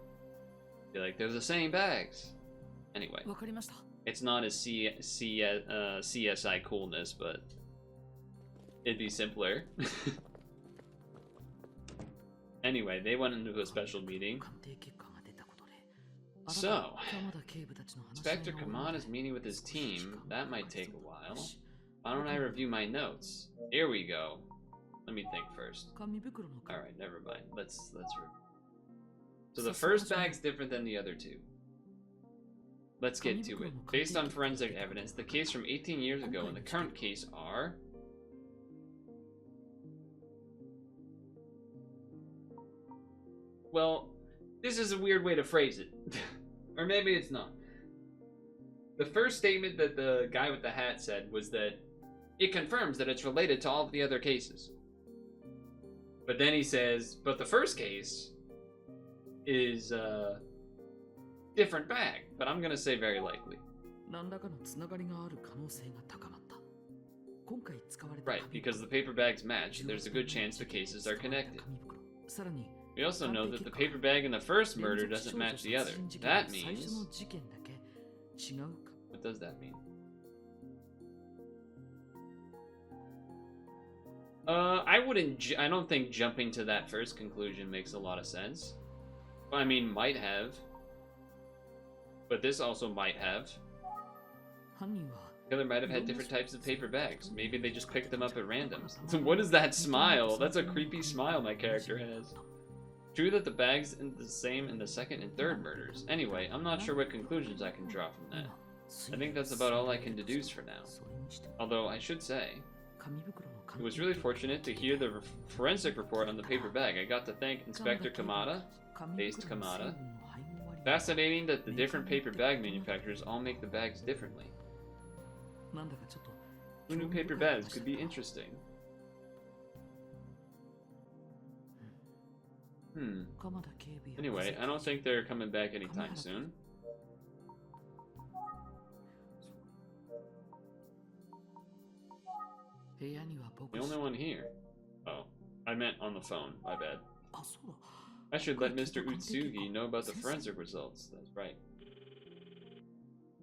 be like, they're the same bags. Anyway, it's not as CSI coolness, but it'd be simpler. Anyway, they went into a special meeting. So, Inspector Kamada's meeting with his team. That might take a while. Why don't I review my notes? Here we go. Let me think first. Alright, never mind. Let's review. So the first bag's different than the other two. Let's get to it. Based on forensic evidence, the case from 18 years ago and the current case are... Well, this is a weird way to phrase it. Or maybe it's not. The first statement that the guy with the hat said was that it confirms that it's related to all of the other cases. But then he says, but the first case is a different bag. But I'm gonna say very likely. Right, because the paper bags match, there's a good chance the cases are connected. We also know that the paper bag in the first murder doesn't match the other. That means... What does that mean? I don't think jumping to that first conclusion makes a lot of sense. I mean, might have. But this also might have. The other might have had different types of paper bags. Maybe they just picked them up at random. What is that smile? That's a creepy smile my character has. True that the bags are the same in the second and third murders. Anyway, I'm not sure what conclusions I can draw from that. I think that's about all I can deduce for now. Although, I should say, it was really fortunate to hear the forensic report on the paper bag. I got to thank Inspector Kamada, based Kamada. Fascinating that the different paper bag manufacturers all make the bags differently. Who knew paper bags could be interesting? Anyway, I don't think they're coming back anytime soon. The only one here. Oh, I meant on the phone. My bad. I should let Mr. Utsugi know about the forensic results. That's right.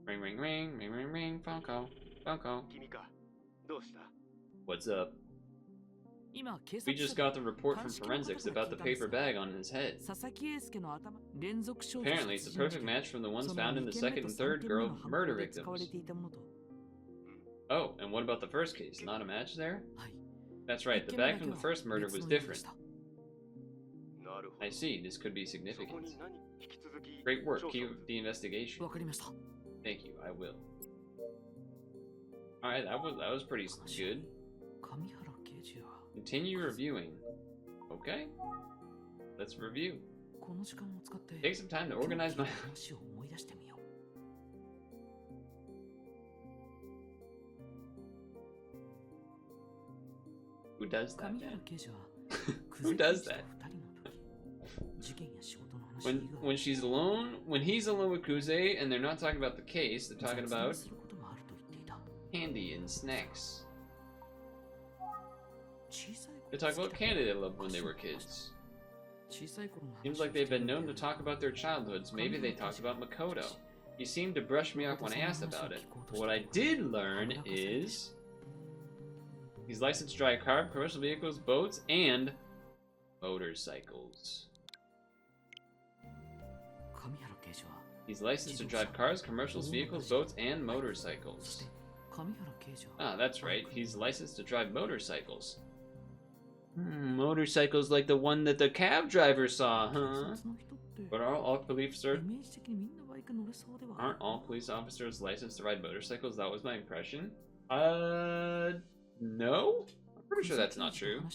Ring, ring, ring, ring, ring, ring. Phone call. Phone call. What's up? We just got the report from forensics about the paper bag on his head. Apparently, it's a perfect match from the ones found in the second and third girl murder victims. Oh, and what about the first case? Not a match there? That's right, the bag from the first murder was different. I see, this could be significant. Great work, keep up the investigation. Thank you, I will. Alright, that was pretty good. Continue reviewing. Okay. Let's review. Take some time to organize my... Who does that, man? Who does that? When she's alone, when he's alone with Kuze and they're not talking about the case, they're talking about candy and snacks. They talk about candy they loved when they were kids. Seems like they've been known to talk about their childhoods. Maybe they talked about Makoto. He seemed to brush me off when I asked about it. But what I did learn is... he's licensed to drive car, commercial vehicles, boats, and motorcycles. He's licensed to drive cars, commercial vehicles, boats, and motorcycles. Ah, that's right. He's licensed to drive motorcycles. Motorcycles like the one that the cab driver saw, huh? But aren't all police licensed to ride motorcycles? That was my impression. No? I'm pretty sure that's not true. I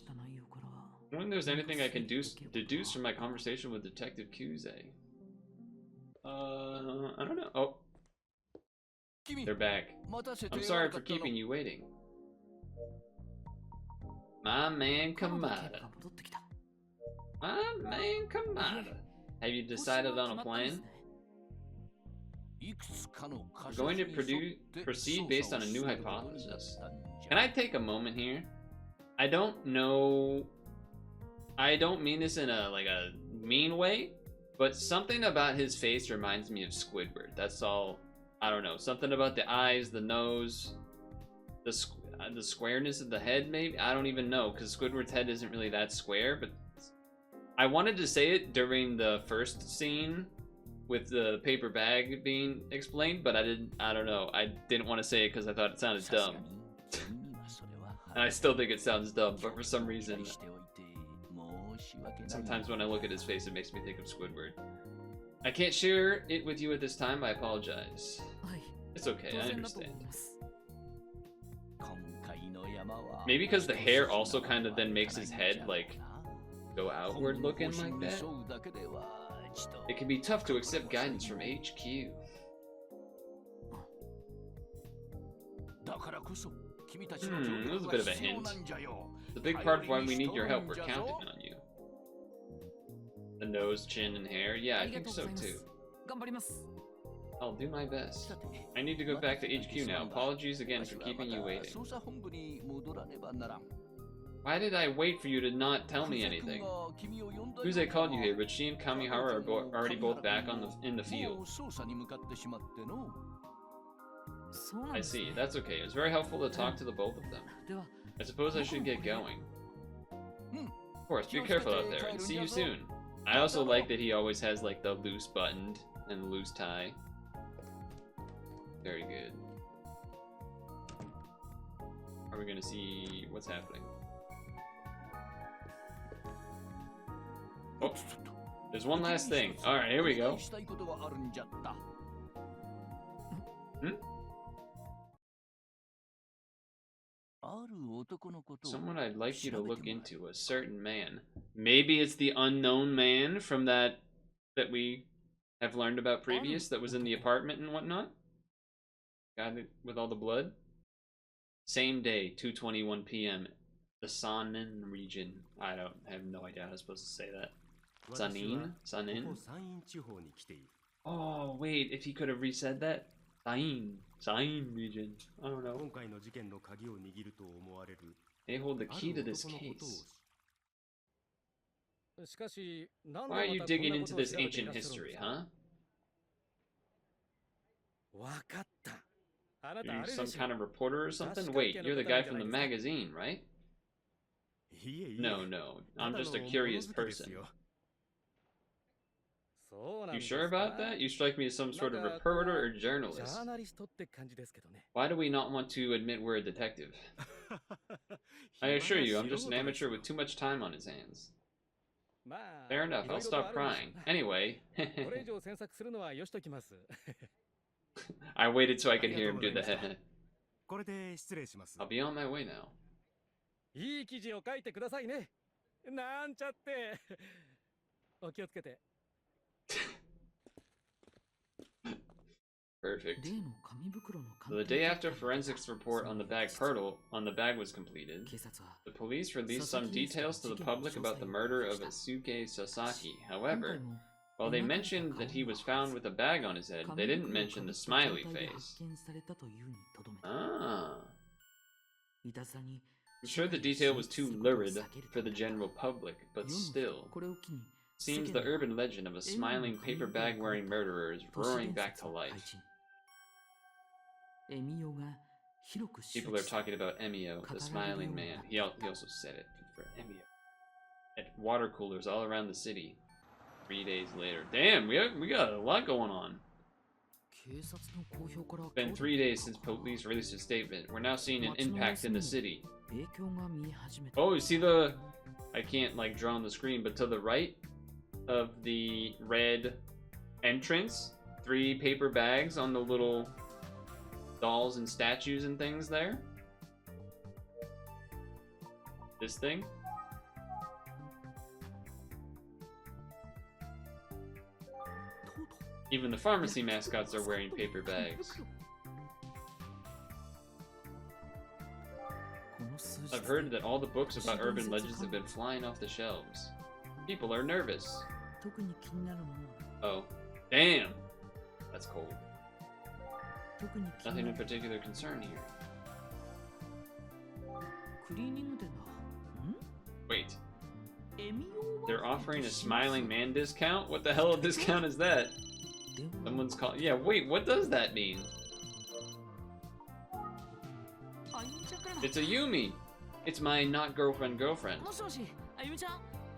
don't think there's anything I can deduce from my conversation with Detective Kuze. I don't know. Oh. They're back. I'm sorry for keeping you waiting. My man Kamada. My man Kamada. Have you decided on a plan? We're going to proceed based on a new hypothesis. Can I take a moment here? I don't know. I don't mean this in a mean way, but something about his face reminds me of Squidward. That's all. I don't know. Something about the eyes, the nose, the squareness of the head, maybe? I don't even know, because Squidward's head isn't really that square, but I wanted to say it during the first scene with the paper bag being explained, but I don't know. I didn't want to say it because I thought it sounded dumb. And I still think it sounds dumb, but for some reason, sometimes when I look at his face, it makes me think of Squidward. I can't share it with you at this time. I apologize. It's okay. I understand. Maybe because the hair also kind of then makes his head like go outward looking like that. It can be tough to accept guidance from HQ. That was a bit of a hint. The big part of why we need your help. We're counting on you. The nose, chin, and hair? Yeah, I think so too. I'll do my best. I need to go back to HQ now. Apologies again for keeping you waiting. Why did I wait for you to not tell me anything? Kuze called you here, but she and Kamihara are already both back in the field. I see. That's okay. It was very helpful to talk to the both of them. I suppose I should get going. Of course, be careful out there, and see you soon. I also like that he always has like the loose buttoned and the loose tie. Very good. Are we gonna see what's happening? Oh, there's one last thing. Alright, here we go. Someone I'd like you to look into, a certain man. Maybe it's the unknown man from that we have learned about previous, that was in the apartment and whatnot. Got it with all the blood. Same day, 2:21 p.m. The Sanin region. I have no idea how I'm supposed to say that. Sanin? Sanin? Oh, wait, if he could have resaid that? Sain region. I don't know. They hold the key to this case. Why are you digging into this ancient history, huh? Are you some kind of reporter or something? Wait, you're the guy from the magazine, right? No, I'm just a curious person. You sure about that? You strike me as some sort of reporter or journalist. Why do we not want to admit we're a detective? I assure you, I'm just an amateur with too much time on his hands. Fair enough, I'll stop crying. Anyway. I waited so I could hear him do the I'll be on my way now. Perfect. So the day after forensics report on the bag was completed, the police released some details to the public about the murder of Asuke Sasaki. However, while they mentioned that he was found with a bag on his head, they didn't mention the smiley face. Ah. I'm sure the detail was too lurid for the general public, but still. Seems the urban legend of a smiling paper bag wearing murderer is roaring back to life. People are talking about Emio, the smiling man. He also said it for Emio. At water coolers all around the city. 3 days later. Damn, we got a lot going on. It's been 3 days since police released a statement. We're now seeing an impact in the city. Oh, you see the... I can't like draw on the screen, but to the right of the red entrance, 3 paper bags on the little dolls and statues and things there. This thing. Even the pharmacy mascots are wearing paper bags. I've heard that all the books about urban legends have been flying off the shelves. People are nervous. Oh. Damn! That's cold. Nothing in particular concern here. Wait. They're offering a smiling man discount? What the hell of a discount is that? Someone's calling. Yeah, wait, what does that mean? It's Ayumi! It's my not girlfriend.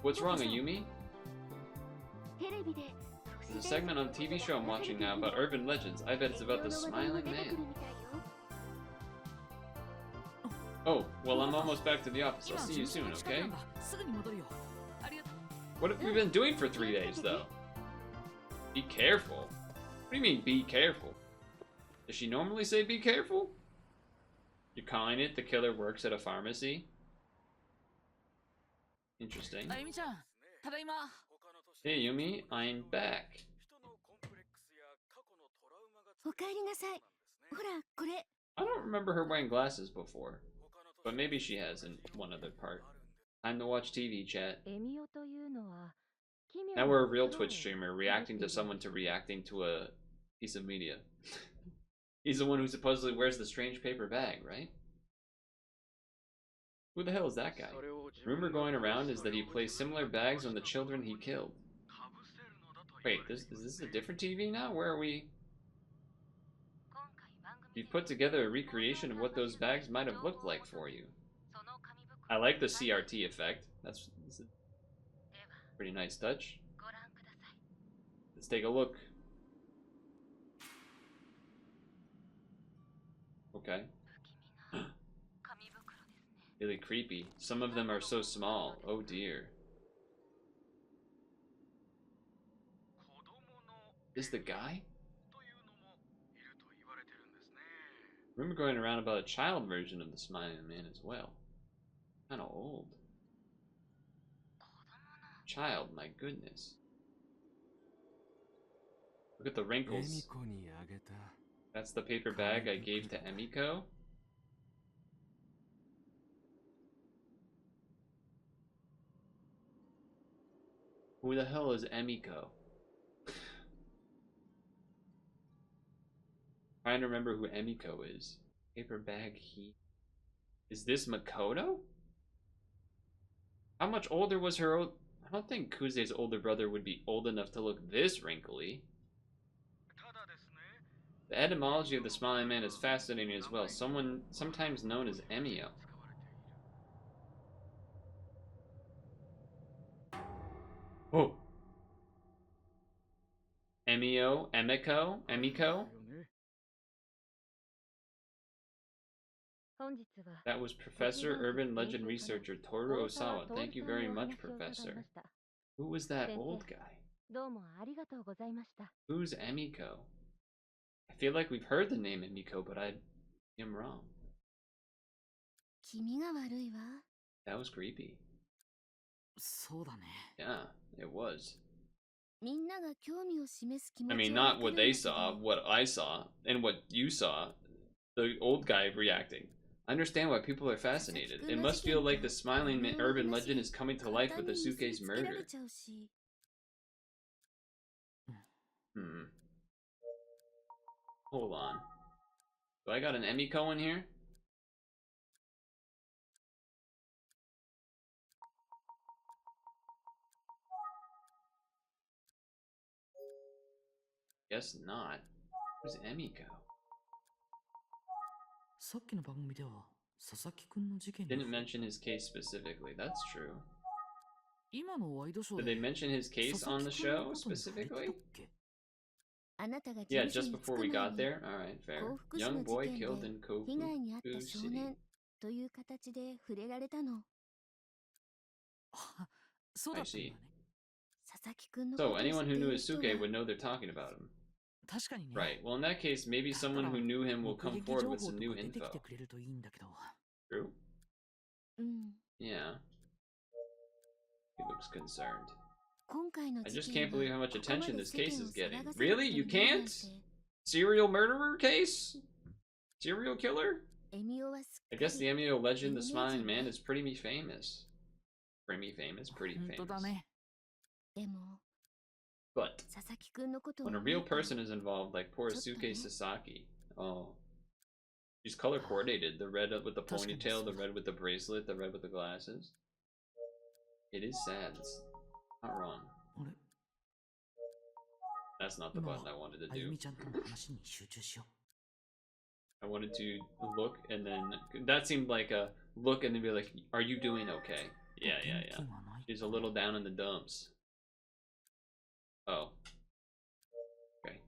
What's wrong, Ayumi? There's a segment on a TV show I'm watching now about urban legends. I bet it's about the smiling man. Oh, well, I'm almost back to the office. I'll see you soon, okay? What have we been doing for 3 days, though? Be careful. What do you mean, be careful? Does she normally say be careful? You're calling it the killer works at a pharmacy? Interesting. Hey, Yumi, I'm back. I don't remember her wearing glasses before, but maybe she has in one other part. Time to watch TV, chat. Now we're a real Twitch streamer, reacting to someone to reacting to a piece of media. He's the one who supposedly wears the strange paper bag, right? Who the hell is that guy? Rumor going around is that he plays similar bags on the children he killed. Wait, is this a different TV now? Where are we? You've put together a recreation of what those bags might have looked like for you. I like the CRT effect. That's a pretty nice touch. Let's take a look. Okay. Really creepy. Some of them are so small. Oh dear. Is the guy? Rumor going around about a child version of the Smiling Man as well. Kinda old. Child, my goodness. Look at the wrinkles. That's the paper bag I gave to Emiko. Who the hell is Emiko? Trying to remember who Emiko is. Paper bag he. Is this Makoto? How much older was her old? I don't think Kuze's older brother would be old enough to look this wrinkly. The etymology of the Smiling Man is fascinating as well. Someone sometimes known as Emio. Oh. Emiko? That was Professor Urban Legend Researcher Toru Osawa. Thank you very much, Professor. Who was that old guy? Who's Emiko? I feel like we've heard the name Emiko, but I am wrong. That was creepy. Yeah, it was. I mean, not what they saw, what I saw, and what you saw. The old guy reacting. I understand why people are fascinated. It must feel like the Smiling Man urban legend is coming to life with Asuke's murder. Hold on. Do I got an Emiko in here? Guess not. Who's Emiko? Didn't mention his case specifically. That's true. Did they mention his case on the show specifically? Yeah, just before we got there? Alright, fair. Young boy killed in Kofuku City. I see. So, anyone who knew Isuke would know they're talking about him. Right, well in that case, maybe someone who knew him will come forward with some new info. True? Yeah. He looks concerned. I just can't believe how much attention this case is getting. Really? You can't? Serial murderer case? Serial killer? I guess the Emio legend, the Smiling Man, is pretty famous. Pretty famous. But when a real person is involved, like poor Asuke Sasaki, Oh. She's color coordinated. The red with the ponytail, the red with the bracelet, the red with the glasses. It is sad. It's not wrong. That's not the button I wanted to do. I wanted to look and then... That seemed like a look and then be like, are you doing okay? Yeah. She's a little down in the dumps. Oh. Okay.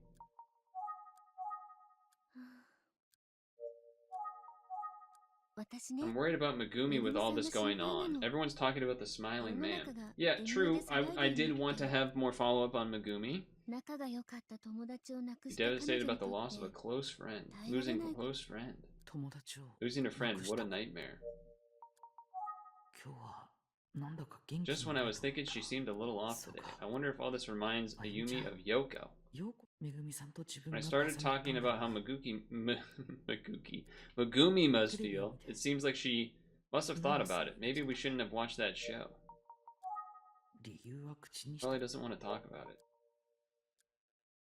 I'm worried about Megumi with all this going on. Everyone's talking about the smiling man. Yeah, true. I did want to have more follow-up on Megumi. He's devastated about the loss of a close friend. Losing a close friend. Losing a friend, what a nightmare. Just when I was thinking she seemed a little off today. I wonder if all this reminds Ayumi of Yoko. When I started talking about how Megumi must feel, it seems like she must have thought about it. Maybe we shouldn't have watched that show. Probably doesn't want to talk about it.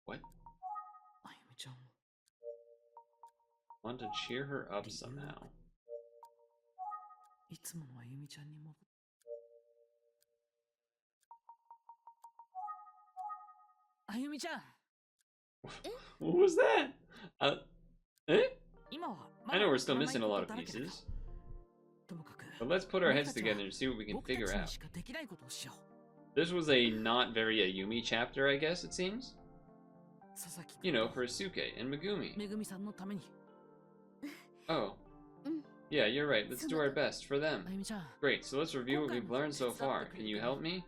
What? Want to cheer her up somehow. What was that? Eh? I know we're still missing a lot of pieces. But let's put our heads together and see what we can figure out. This was a not very Ayumi chapter, I guess, it seems. You know, for Suke and Megumi. Oh. Yeah, you're right. Let's do our best for them. Great, so let's review what we've learned so far. Can you help me?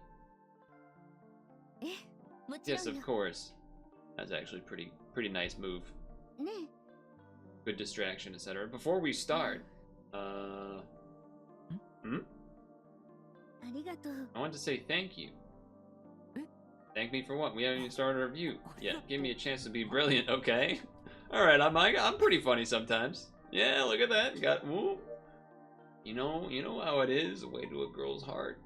Yes, of course. That's actually pretty nice move. Good distraction, etc. Before we start, I want to say thank you. Thank me for what? We haven't even started a review. Yeah, give me a chance to be brilliant, okay? Alright, I'm pretty funny sometimes. Yeah, look at that. Got whoop. You know how it is, a way to a girl's heart.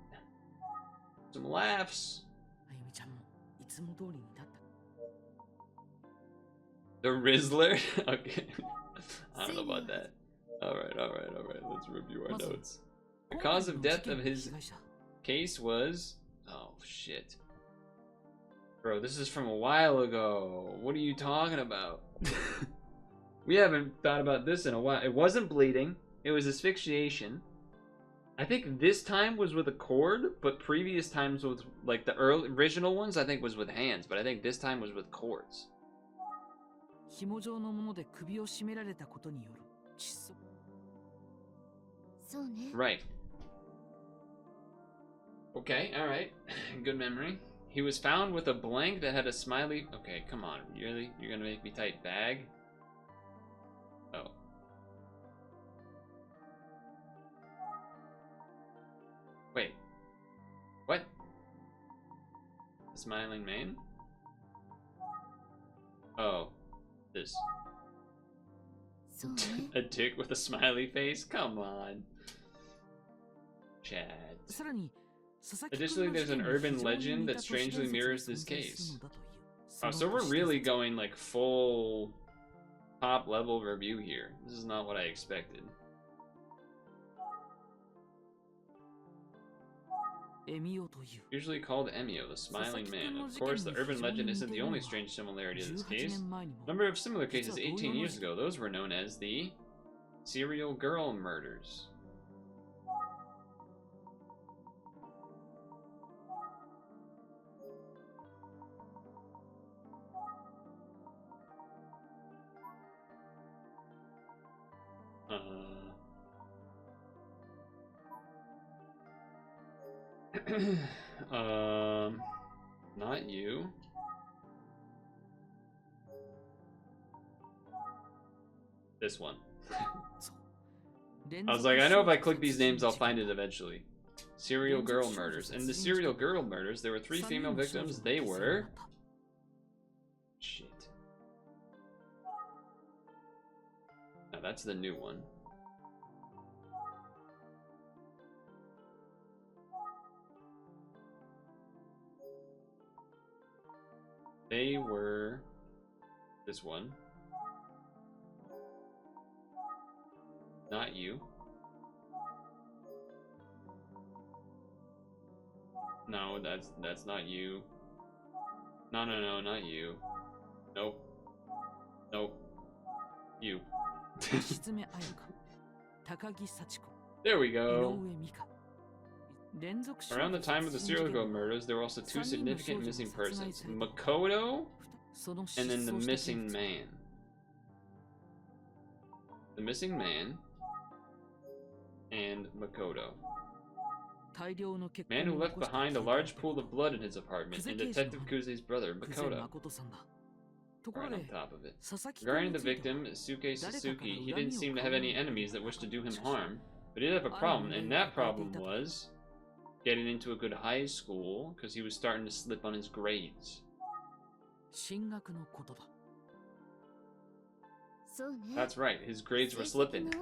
Some laughs. The Rizzler? Okay. I don't know about that. Alright. Let's review our notes. The cause of death of his case was... Oh, shit. Bro, this is from a while ago. What are you talking about? We haven't thought about this in a while. It wasn't bleeding. It was asphyxiation. I think this time was with a cord, but previous times was... Like, the original ones, I think, was with hands. But I think this time was with cords. Right. Okay, alright. Good memory. He was found with a blank that had a smiley... Okay, come on. Really? You're gonna make me type bag? Oh. Wait. What? The smiling man? Oh. This. A dick with a smiley face? Come on. Chad. Additionally, there's an urban legend that strangely mirrors this case. Oh, so we're really going like full top level review here. This is not what I expected. Usually called Emio, the smiling man. Of course, the urban legend isn't the only strange similarity to this case. Number of similar cases 18 years ago, those were known as the serial girl murders. Not you. This one. I was like, I know if I click these names, I'll find it eventually. Serial girl murders. In the serial girl murders, there were 3 female victims. They were... Shit. Now that's the new one. They were... This one. Not you. No, that's not you. No, not you. Nope. Nope. You. There we go. Around the time of the serial killer murders, there were also two significant missing persons. Makoto, and then the missing man. The missing man, and Makoto. Man who left behind a large pool of blood in his apartment, and Detective Kuze's brother, Makoto. Right on top of it. Regarding the victim, Suke Sasuke, he didn't seem to have any enemies that wished to do him harm, but he did have a problem, and that problem was getting into a good high school, because he was starting to slip on his grades. That's right, his grades were slipping.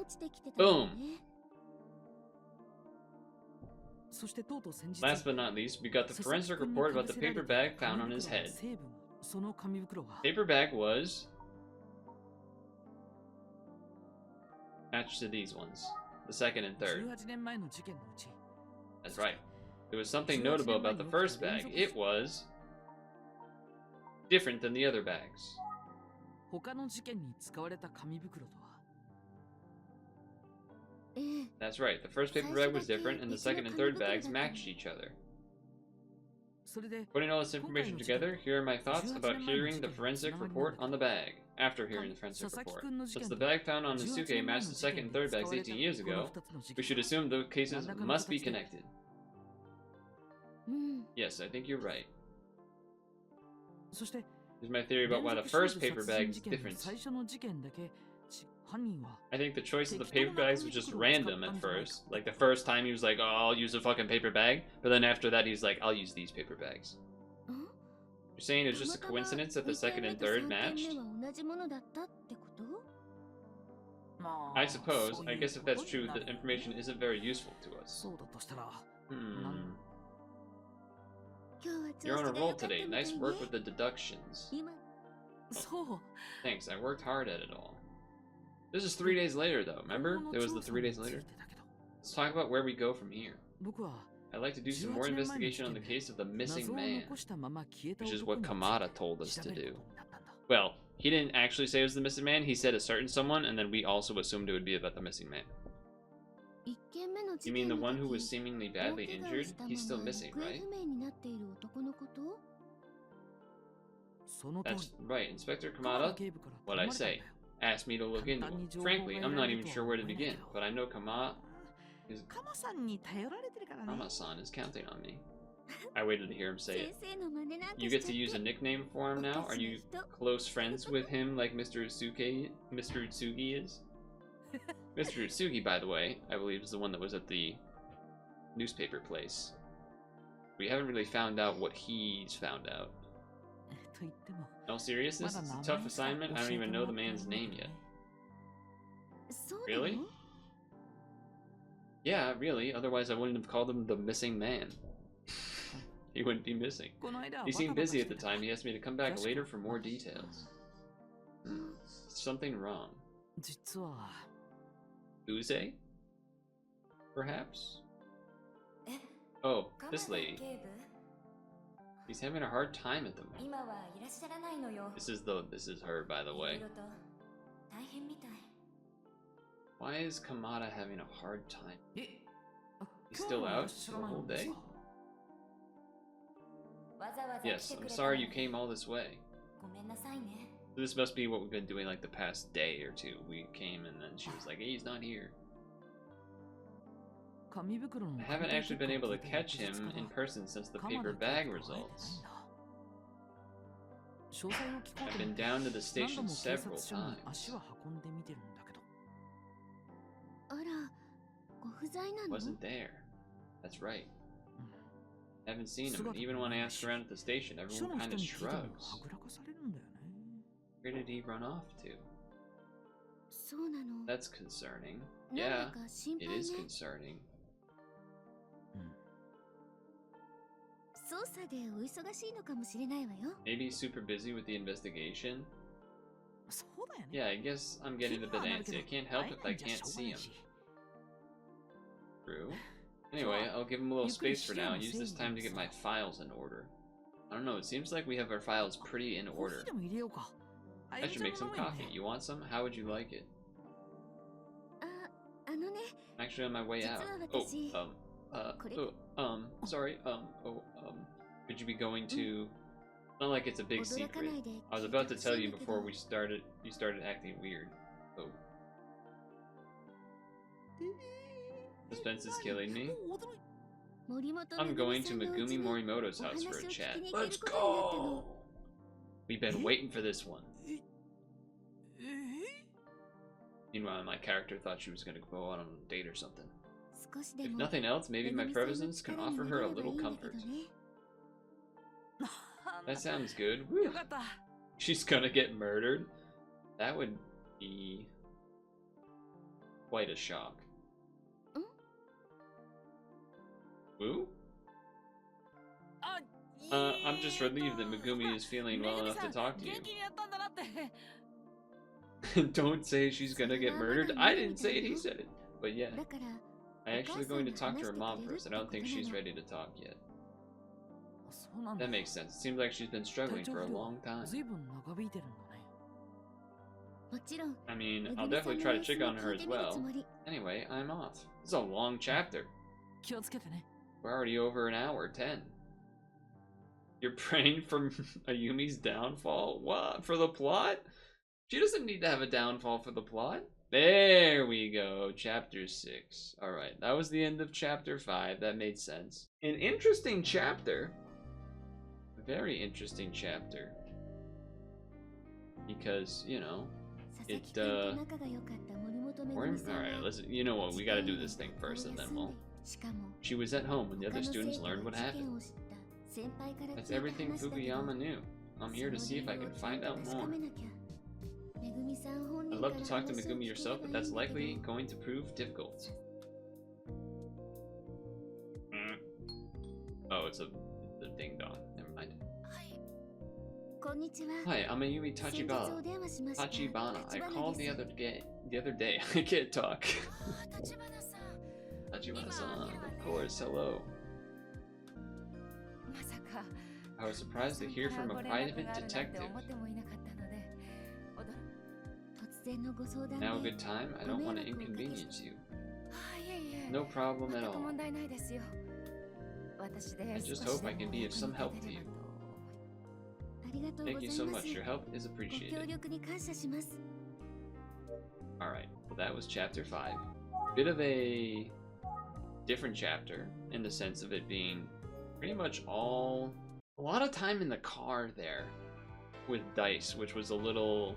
Boom! Last but not least, we got the forensic report about the paper bag found on his head. Paper bag was matched to these ones, the second and third. That's right. There was something notable about the first bag. It was different than the other bags. That's right. The first paper bag was different, and the second and third bags matched each other. Putting all this information together, here are my thoughts about hearing the forensic report on the bag. After hearing the forensic report. Since the bag found on Nasuke matched the second and third bags 18 years ago, we should assume the cases must be connected. Yes, I think you're right. Here's my theory about why the first paper bag is different. I think the choice of the paper bags was just random at first. Like the first time he was like, oh, I'll use a fucking paper bag. But then after that he's like, I'll use these paper bags. You're saying it's just a coincidence that the second and third matched? I suppose. I guess if that's true, the information isn't very useful to us. You're on a roll today. Nice work with the deductions. Oh, thanks, I worked hard at it all. This is 3 days later, though. Remember? There was the 3 days later. Let's talk about where we go from here. I'd like to do some more investigation on the case of the missing man, which is what Kamada told us to do. Well, he didn't actually say it was the missing man. He said a certain someone, and then we also assumed it would be about the missing man. You mean the one who was seemingly badly injured? He's still missing, right? That's right, Inspector Kamada. What'd I say? Asked me to look into him. Frankly, I'm not even sure where to begin, but I know Kama-san is counting on me. I waited to hear him say it. You get to use a nickname for him now? Are you close friends with him like Mr. Utsugi is? Mr. Utsugi, by the way, I believe is the one that was at the newspaper place. We haven't really found out what he's found out. In all seriousness, it's a tough assignment. I don't even know the man's name yet. Really? Yeah, really. Otherwise I wouldn't have called him the missing man. He wouldn't be missing. He seemed busy at the time. He asked me to come back later for more details. Something wrong. Uze? Perhaps? Oh, this lady. He's having a hard time at the moment. This is her, by the way. Why is Kamada having a hard time? He's still out for the whole day? Yes, I'm sorry you came all this way. This must be what we've been doing like the past day or two. We came and then she was like, hey, he's not here. I haven't actually been able to catch him in person since the paper bag results. I've been down to the station several times. Wasn't there. That's right. Haven't seen him, and even when I ask around at the station, everyone kind of shrugs. Where did he run off to? That's concerning. Yeah, it is concerning. Maybe he's super busy with the investigation. Yeah, I guess I'm getting a bit antsy. I can't help if I can't see him. True. Anyway, I'll give him a little space for now and use this time to get my files in order. I don't know, it seems like we have our files pretty in order. I should make some coffee. You want some? How would you like it? I'm actually on my way out. Sorry, could you be going to... Not like it's a big secret. I was about to tell you before you started acting weird. Oh. Suspense is killing me. I'm going to Megumi Morimoto's house for a chat. Let's go! We've been waiting for this one. Meanwhile, my character thought she was going to go out on a date or something. If nothing else, maybe my presence can offer her a little comfort. That sounds good. Woo. She's gonna get murdered? That would be quite a shock. Woo? I'm just relieved that Megumi is feeling well enough to talk to you. Don't say she's gonna get murdered. I didn't say it, he said it. But yeah. I'm actually going to talk to her mom first. I don't think she's ready to talk yet. That makes sense. It seems like she's been struggling for a long time. I mean, I'll definitely try to check on her as well. Anyway, I'm off. This is a long chapter. We're already over an hour, 10. You're praying for Ayumi's downfall? What? For the plot? She doesn't need to have a downfall for the plot. There we go, chapter 6. Alright, that was the end of chapter 5. That made sense. An interesting chapter. Very interesting chapter. Because, you know, it, alright, listen, you know what, we gotta do this thing first and then we'll... She was at home when the other students learned what happened. That's everything Fukuyama knew. I'm here to see if I can find out more. I'd love to talk to Megumi yourself, but that's likely going to prove difficult. Oh, it's a ding-dong. Never mind. Hi, I'm Ayumi Tachibana. I called the other day. I can't talk. Tachibana-san, of course, hello. I was surprised to hear from a private detective. Now a good time? I don't want to inconvenience you. No problem at all. I just hope I can be of some help to you. Thank you so much. Your help is appreciated. Alright, well that was chapter 5. Bit of a different chapter in the sense of it being pretty much all... A lot of time in the car there with Dice, which was a little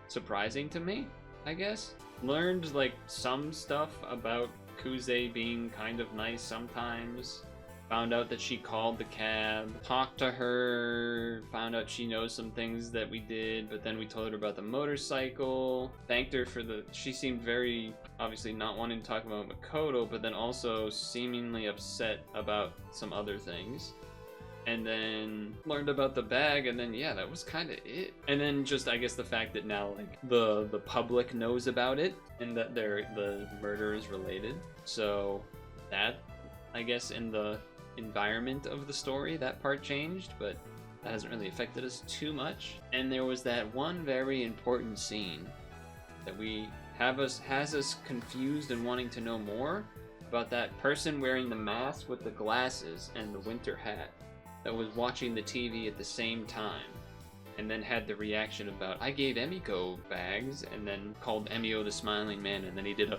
surprising to me, I guess. Learned like some stuff about Kuze being kind of nice sometimes. Found out that she called the cab, talked to her, found out she knows some things that we did, but then we told her about the motorcycle, thanked her for the... She seemed very, obviously not wanting to talk about Makoto, but then also seemingly upset about some other things. And then learned about the bag, and then yeah, that was kind of it. And then just, I guess, the fact that now like the public knows about it, and that the murder is related. So that, I guess, in the environment of the story, that part changed, but that hasn't really affected us too much. And there was that one very important scene that has us confused and wanting to know more about that person wearing the mask with the glasses and the winter hat that was watching the TV at the same time, and then had the reaction about, I gave Emiko bags, and then called Emio the smiling man, and then he did a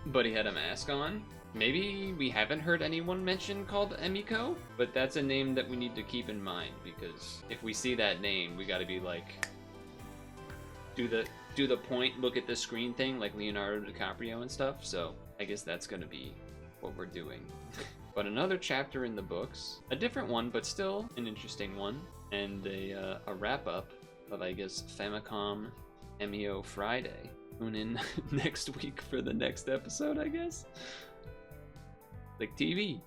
but he had a mask on. Maybe we haven't heard anyone mention called Emiko, but that's a name that we need to keep in mind, because if we see that name, we gotta be like, do the point, look at the screen thing, like Leonardo DiCaprio and stuff, so I guess that's gonna be what we're doing. But another chapter in the books, a different one, but still an interesting one, and a wrap-up of, I guess, Famicom Emio Friday. Tune in next week for the next episode, I guess. Like TV.